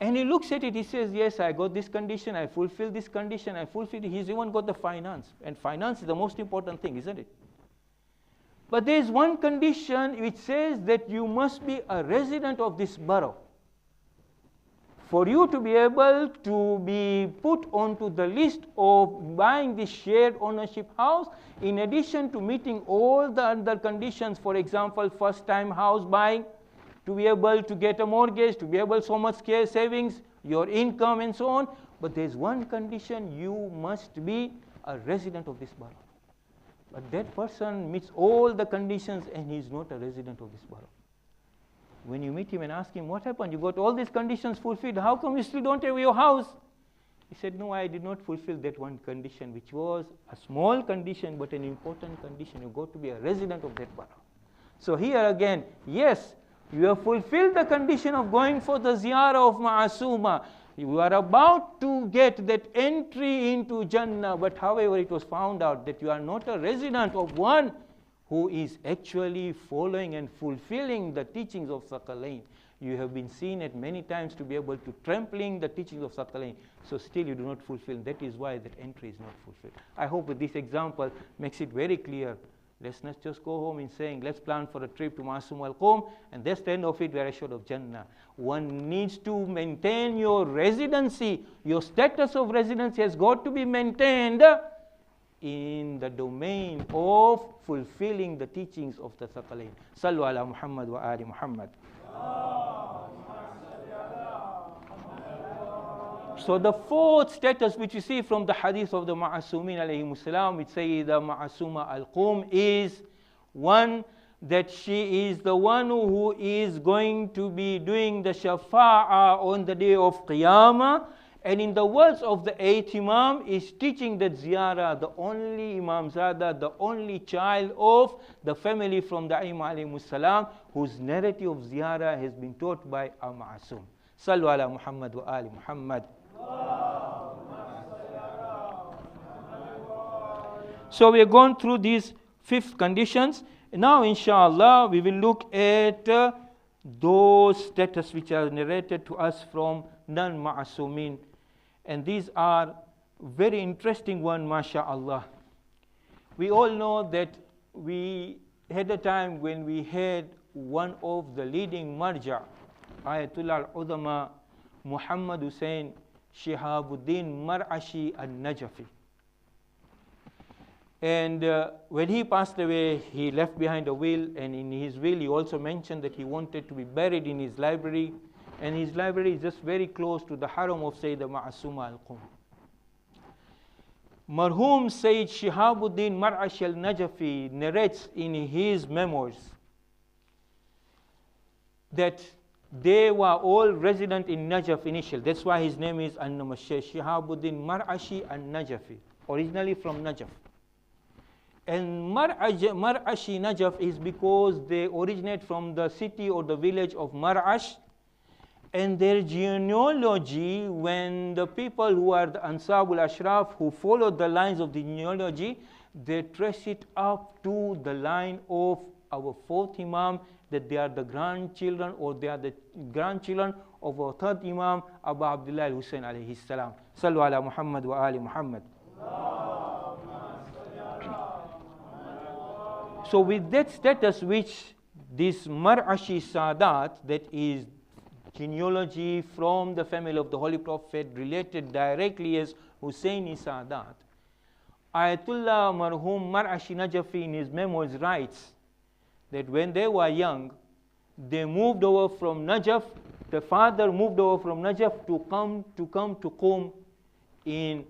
And he looks at it, he says, yes, I got this condition, I fulfill this condition, I fulfill it. He's even got the finance, and finance is the most important thing, isn't it? But there is one condition which says that you must be a resident of this borough. For you to be able to be put onto the list of buying this shared ownership house, in addition to meeting all the other conditions, for example, first time house buying, to be able to get a mortgage, to be able so much savings, your income and so on. But there is one condition, you must be a resident of this borough. But that person meets all the conditions and he is not a resident of this borough. when you meet him and ask him, what happened? You got all these conditions fulfilled. How come you still don't have your house? He said, no, I did not fulfill that one condition, which was a small condition, but an important condition. You got to be a resident of that borough. So here again, yes, you have fulfilled the condition of going for the ziyarah of Masuma. You are about to get that entry into Jannah, but however, it was found out that you are not a resident of one who is actually following and fulfilling the teachings of Thaqalain. You have been seen at many times to be able to trampling the teachings of Thaqalain. So still you do not fulfill. That is why that entry is not fulfilled. I hope that this example makes it very clear. Let's not just go home in saying, let's plan for a trip to Masuma-e-Qum, and that's the end of it, we are assured of Jannah. One needs to maintain your residency. Your status of residency has got to be maintained in the domain of fulfilling the teachings of the Thaqalain. Sallu ala Muhammad wa ali Muhammad. So the fourth status which you see from the hadith of the Ma'asumin alayhi salam, which say the Masuma-e-Qum, is one, that she is the one who is going to be doing the shafa'ah on the day of Qiyamah. And in the words of the eighth Imam, is teaching that ziyarah, the only Imam Zada, the only child of the family from the Aimah alayhi salam, whose narrative of ziyarah has been taught by a Ma'asum. Sallu ala Muhammad wa ali Muhammad. So we have gone through these 5 conditions. Now, inshallah, we will look at those status which are narrated to us from non-ma'asumin. And these are very interesting one, mashallah. We all know that we had a time when we had one of the leading marja, Ayatollah al-Udama, Muhammad Hussain Shihabuddin Mar'ashi al-Najafi. And when he passed away, he left behind a will, and in his will he also mentioned that he wanted to be buried in his library, and his library is just very close to the haram of Sayyida Masuma-e-Qum. Marhum Sayyid Shihabuddin Mar'ashi al-Najafi narrates in his memoirs that they were all resident in Najaf initially. That's why his name is Shihabuddin Mar'ashi al-Najafi, originally from Najaf. And Mar'ashi Najaf is because they originate from the city or the village of Mar'ash. And their genealogy, when the people who are the Ansabul Ashraf, who follow the lines of the genealogy, they trace it up to the line of our 4th Imam, that they are the grandchildren, or they are the grandchildren of our 3rd Imam, Abu Abdullah al-Hussein alayhi salam. Sallu ala Muhammad wa ali Muhammad. So with that status which this Mar'ashi Sadat, that is genealogy from the family of the Holy Prophet, related directly as Husseini Sadat, Ayatollah Marhum Mar'ashi Najafi in his memoirs writes that when they were young, they moved over from Najaf, the father moved over from Najaf to come to Qum in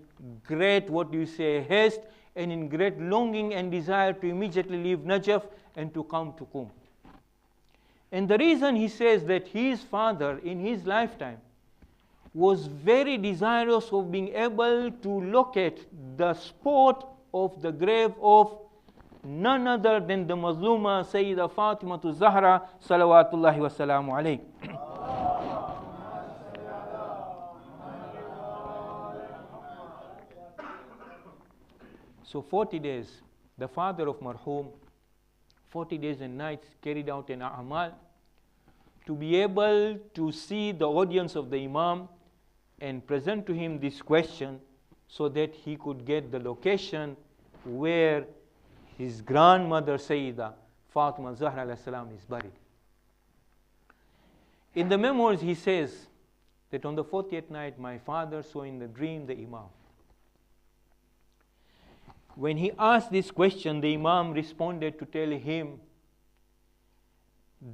great, haste, and in great longing and desire to immediately leave Najaf and to come to Qum. And the reason he says that his father in his lifetime was very desirous of being able to locate the spot of the grave of none other than the Mazluma Sayyida Fatima Zahra salawatullahi wa salamu alayhi. So 40 days, the father of Marhum, 40 days and nights carried out an a'mal to be able to see the audience of the Imam and present to him this question so that he could get the location where his grandmother Sayyida Fatima Zahra alayhi salam is buried. In the memoirs he says that on the 40th night my father saw in the dream the Imam. When he asked this question, the Imam responded to tell him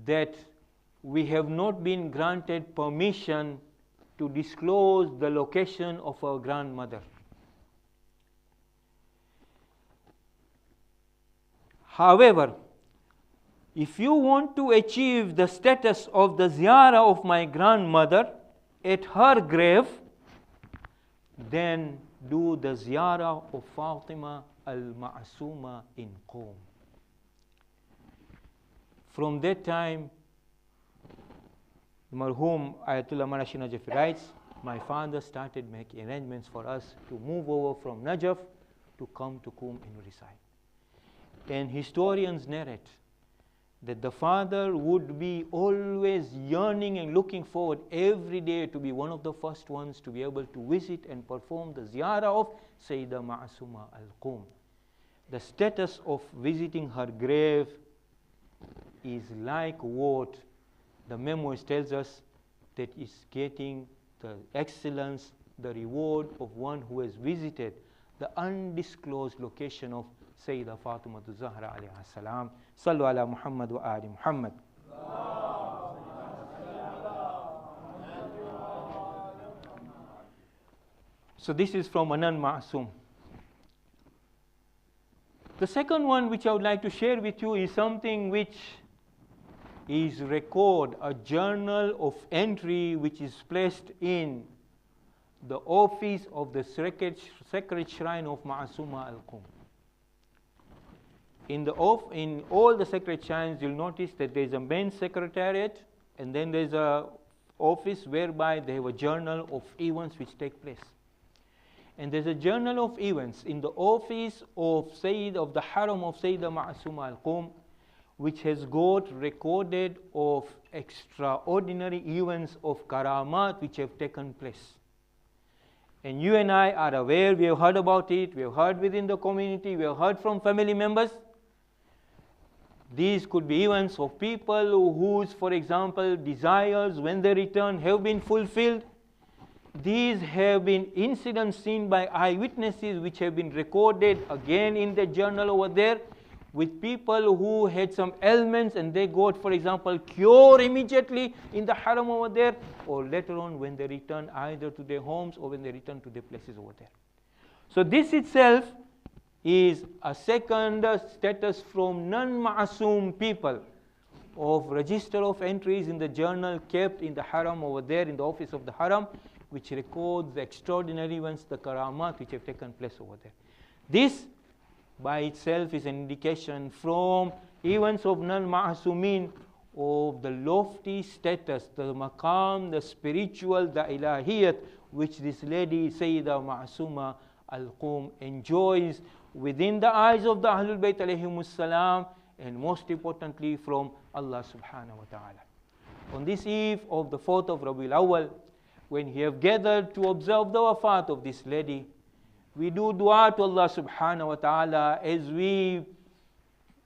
that we have not been granted permission to disclose the location of our grandmother. However, if you want to achieve the status of the ziyarah of my grandmother at her grave, then do the ziyarah of Fatima al-Ma'suma in Qum. From that time, Marhum Ayatollah Marashi Najaf writes, my father started making arrangements for us to move over from Najaf to come to Qum and reside. And historians narrate that the father would be always yearning and looking forward every day to be one of the first ones to be able to visit and perform the ziyarah of Sayyidah Masuma-e-Qum. The status of visiting her grave is like what the memoirs tells us, that is getting the excellence, the reward of one who has visited the undisclosed location of Sayyidah Fatima Zahra alayha salam. Sallu ala Muhammad wa ali Muhammad. So this is from Anan Ma'asum. The second one which I would like to share with you is something which is record, a journal of entry which is placed in the office of the sacred shrine of Masuma-e-Qum. In all the sacred shrines, you'll notice that there's a main secretariat, and then there's a office whereby they have a journal of events which take place. And there's a journal of events in the office of the Haram of Sayyidah Masuma-e-Qum, which has got recorded of extraordinary events of karamat which have taken place. And you and I are aware, we have heard about it, we have heard within the community, we have heard from family members. These could be events of people whose, for example, desires when they return have been fulfilled. These have been incidents seen by eyewitnesses which have been recorded again in the journal over there, with people who had some ailments and they got, for example, cure immediately in the haram over there, or later on when they return either to their homes or when they return to their places over there. So this itself is a second status from non-ma'asum people of register of entries in the journal kept in the haram over there in the office of the haram, which records the extraordinary events, the karamat which have taken place over there. This by itself is an indication from events of non-ma'asumin of the lofty status, the maqam, the spiritual, the ilahiyat, which this lady Sayyidah Masuma-e-Qum enjoys within the eyes of the Ahlul Bayt alayhimus salam, and most importantly from Allah subhanahu wa ta'ala. On this eve of the 4th of Rabiul Awwal, when we have gathered to observe the wafat of this lady, we do dua to Allah subhanahu wa ta'ala as we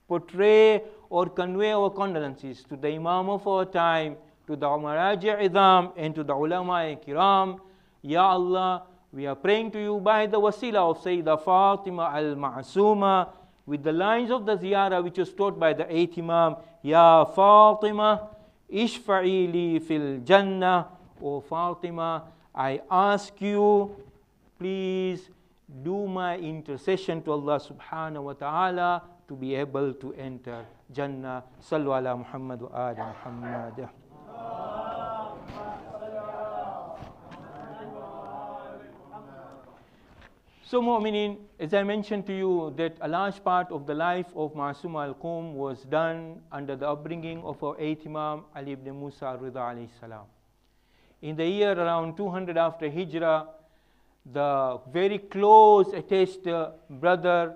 portray or convey our condolences to the Imam of our time, to the Umaraji Idam, and to the Ulama Kiram. Ya Allah, we are praying to you by the wasila of Sayyidah Fatima al-Ma'suma, with the lines of the ziyarah which was taught by the 8th Imam. Ya Fatima, ishfa'i li fil Jannah. O Fatima, I ask you, please do my intercession to Allah subhanahu wa ta'ala to be able to enter Jannah. Sallu ala Muhammad wa ali Muhammad. So mu'minin, as I mentioned to you that a large part of the life of Masuma-e-Qum was done under the upbringing of our 8th Imam Ali ibn Musa al-Rida alayhi salam. In the year around 200 after Hijrah, the very close attached brother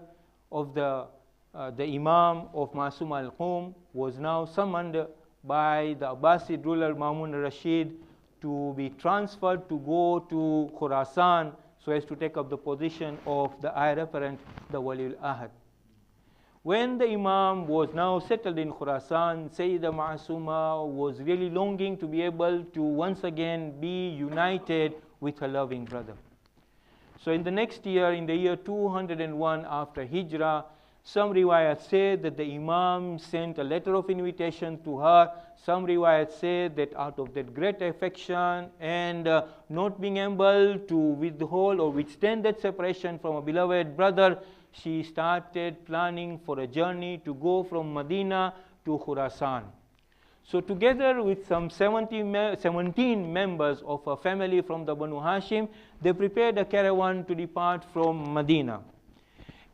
of the Imam of Masuma-e-Qum was now summoned by the Abbasid ruler Ma'mun al-Rashid to be transferred to go to Khurasan so as to take up the position of the heir apparent, the Wali al-Ahad. When the Imam was now settled in Khurasan, Sayyidah Masuma was really longing to be able to once again be united with her loving brother. So in the next year, in the year 201 after Hijrah, some riwayat said that the Imam sent a letter of invitation to her. Some riwayat said that out of that great affection and not being able to withhold or withstand that separation from a beloved brother, she started planning for a journey to go from Medina to to Khurasan. So together with some 17 members of a family from the Banu Hashim, they prepared a caravan to depart from Medina.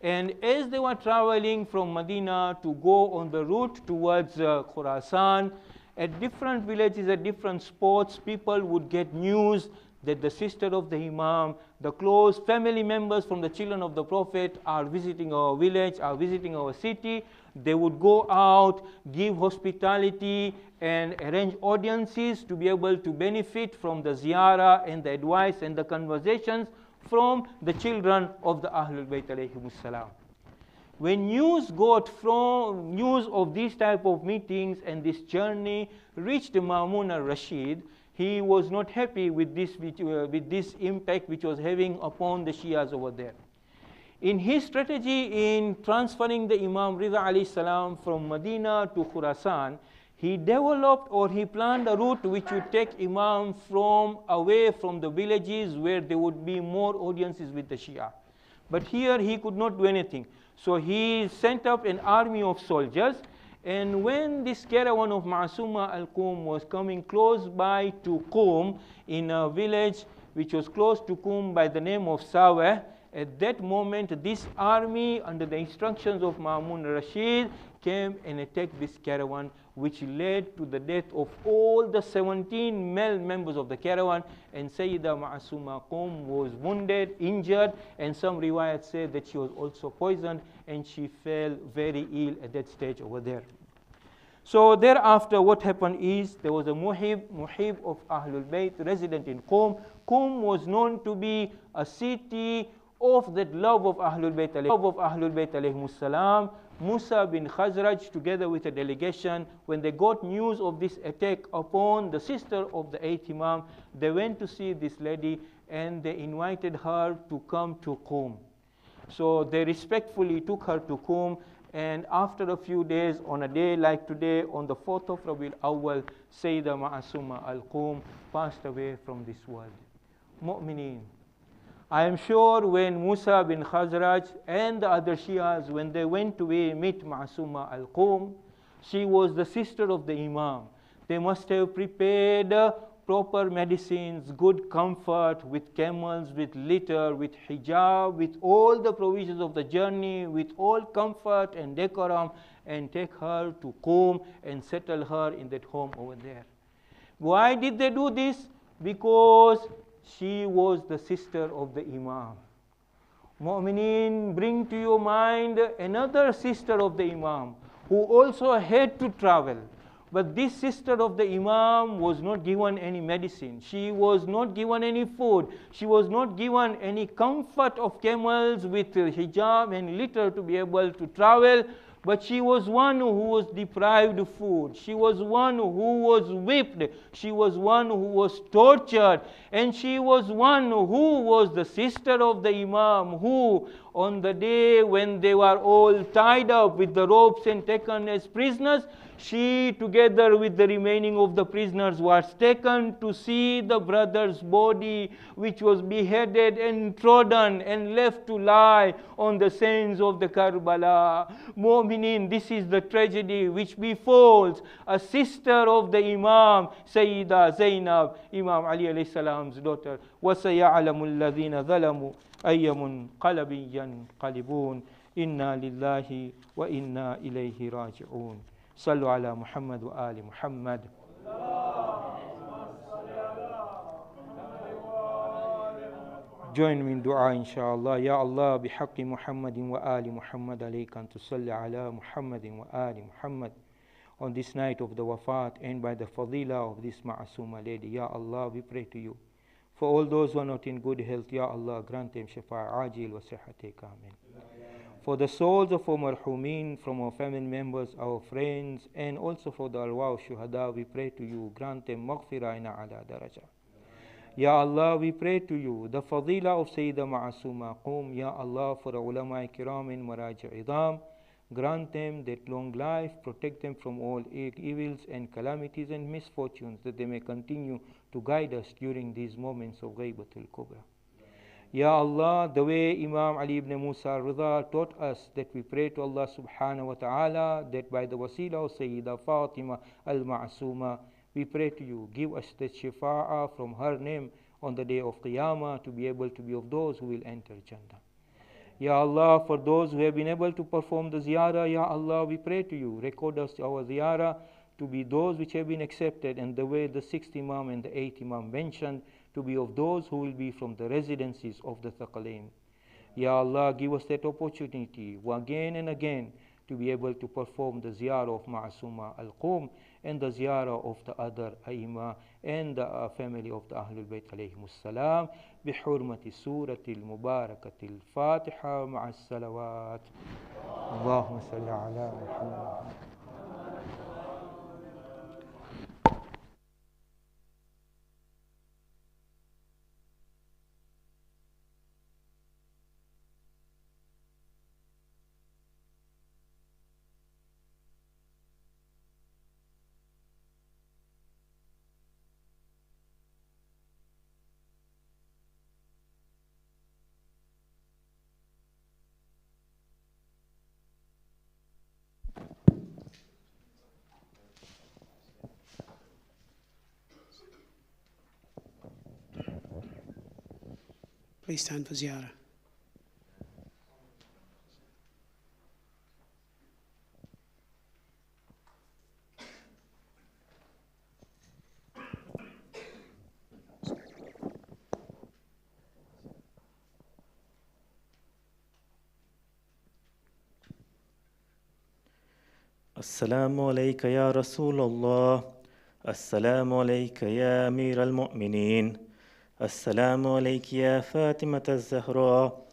And as they were traveling from Medina to go on the route towards Khurasan, at different villages, at different spots, people would get news that the sister of the Imam, the close family members from the children of the Prophet are visiting our village, are visiting our city. They would go out, give hospitality, and arrange audiences to be able to benefit from the ziyarah and the advice and the conversations from the children of the Ahlul Bayt alayhimus salam. When news of these type of meetings and this journey reached Ma'mun al-Rashid, he was not happy with this impact which was having upon the Shias over there. In his strategy in transferring the Imam Rida alayhi salam from Medina to Khurasan, he developed or he planned a route which would take Imam away from the villages where there would be more audiences with the Shia. But here he could not do anything. So he sent up an army of soldiers, and when this caravan of Masuma-e-Qum was coming close by to Qum, in a village which was close to Qum by the name of Saweh, at that moment this army under the instructions of Ma'mun al-Rashid came and attacked this caravan, which led to the death of all the 17 male members of the caravan, and Sayyidah Masuma-e-Qum was wounded, injured, and some riwayat say that she was also poisoned and she fell very ill at that stage over there. So thereafter what happened is there was a muhib of Ahlul Bayt resident in Qum. Qum was known to be a city of that love of Ahlul Bayt alayhimus salam. Musa bin Khazraj, together with a delegation, when they got news of this attack upon the sister of the 8th Imam, they went to see this lady and they invited her to come to Qum. So they respectfully took her to Qum, and after a few days, on a day like today, on the 4th of Rabiul Awwal, Sayyidah Masuma-e-Qum passed away from this world. Mu'mineen, I am sure when Musa bin Khazraj and the other Shias, when they went to meet Masuma-e-Qum, she was the sister of the Imam. They must have prepared proper medicines, good comfort, with camels, with litter, with hijab, with all the provisions of the journey, with all comfort and decorum, and take her to Qum and settle her in that home over there. Why did they do this? Because she was the sister of the Imam. Mu'mineen, bring to your mind another sister of the Imam who also had to travel. But this sister of the Imam was not given any medicine. She was not given any food. She was not given any comfort of camels with hijab and litter to be able to travel. But she was one who was deprived of food. She was one who was whipped. She was one who was tortured. And she was one who was the sister of the Imam, who on the day when they were all tied up with the ropes and taken as prisoners, she, together with the remaining of the prisoners, was taken to see the brother's body, which was beheaded and trodden and left to lie on the sands of the Karbala. Mu'mineen, this is the tragedy which befalls a sister of the Imam, Sayyidah Zainab, Imam Ali alayhi salam's daughter. وَسَيَعْلَمُ الَّذِينَ ظَلَمُوا أَيَّ مُنْقَلَبٍ يَنْقَلِبُونَ إِنَّا لِلَّهِ وَإِنَّا إِلَيْهِ رَاجِعُونَ. صلوا على محمد وآل محمد. Join me in dua inshallah. Ya Allah, bihaqqi Muhammadin wa ali Muhammad, alayka an tusalli ala Muhammadin wa ali Muhammad. On this night of the wafat and by the fadila of this ma'asuma lady, Ya Allah, we pray to you. For all those who are not in good health, Ya Allah, grant them shafa'a ajil wa sihhati kamil. For the souls of our marhumin, from our family members, our friends, and also for the arwah of shuhada, we pray to you, grant them maghfirah ina ala daraja. Ya Allah, we pray to you, the fadila of Sayyidah Masuma-e-Qum, Ya Allah, for the ulama kiram and maraji idam, grant them that long life, protect them from all evils and calamities and misfortunes, that they may continue to guide us during these moments of ghaibatul kubra. Ya Allah, the way Imam Ali ibn Musa Rida taught us that we pray to Allah subhanahu wa ta'ala, that by the wasila of Sayyidah Fatima al-Ma'asuma, we pray to you, give us the shifa'ah from her name on the day of Qiyamah to be able to be of those who will enter Jannah. Ya Allah, for those who have been able to perform the ziyarah, Ya Allah, we pray to you, record us our ziyarah to be those which have been accepted, and the way the 6th Imam and the 8th Imam mentioned, to be of those who will be from the residences of the Thaqalain. Ya Allah, give us that opportunity again and again to be able to perform the ziyarah of Masuma-e-Qum and the ziyarah of the other Aima and the family of the Ahlul Bayt alayhimus salam بحرمة سورة المباركة الفاتحة مع الصلوات. اللهم صل على محمد. Please stand for ziyarah. السلام عليك يا رسول الله. السلام عليك يا أمير المؤمنين. السلام عليك يا فاطمة الزهراء.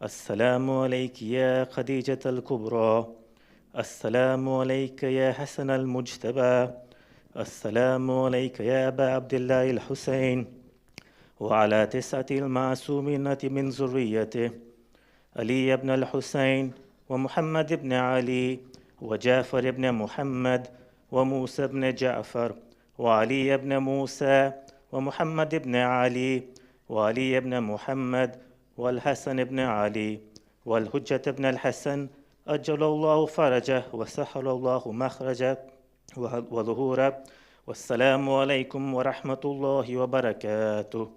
السلام عليك يا خديجة الكبرى. السلام عليك يا حسن المجتبى. السلام عليك يا أبا عبد الله الحسين، وعلى 9 المعصومين من ذريته، علي بن الحسين ومحمد بن علي وجعفر بن محمد وموسى بن جعفر وعلي بن موسى ومحمد بن علي وعلي بن محمد والحسن بن علي والحجة بن الحسن، أجل الله فرجه وسهل الله مخرجه وظهوره. والسلام عليكم ورحمة الله وبركاته.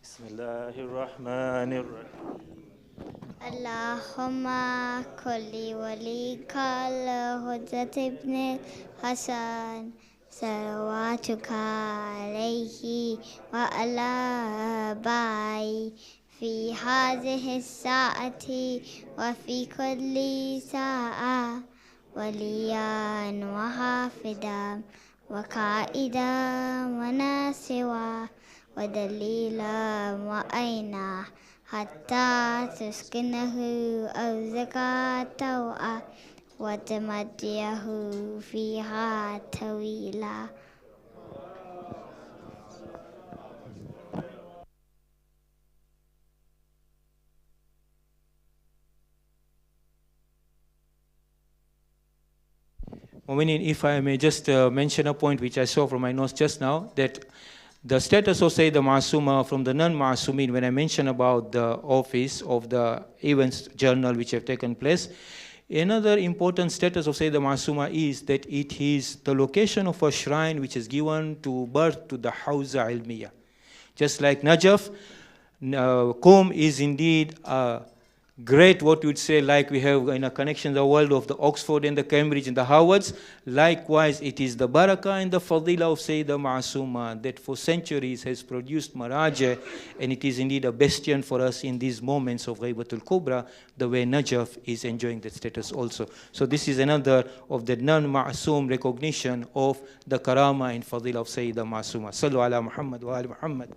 بسم الله الرحمن الرحيم. اللهم كل وليك الحجة ابن الحسن صلواتك عليه وعلى آبائه في هذه الساعة وفي كل ساعة وليا وحافظا وقائدا وناصرا ودليلا وعينا حتى تسكنه أرزك توعا وتمديه فيها طويلا. If I may just mention a point which I saw from my notes just now, that the status of Sayyida Masuma from the non-Masumin, when I mentioned about the office of the events journal which have taken place, another important status of Sayyida Masuma is that it is the location of a shrine which is given to birth to the Hawza Ilmiya. Just like Najaf, Qum is indeed a great, what you would say, like we have in a connection the world of the Oxford and the Cambridge and the Harvards. Likewise, it is the barakah and the fadila of Sayyida Masuma that for centuries has produced Maraja, and it is indeed a bastion for us in these moments of Ghaibatul Kubra, the way Najaf is enjoying that status also. So this is another of the non-ma'asum recognition of the karama and fadila of Sayyida Masuma. Sallu ala Muhammad wa ali Muhammad.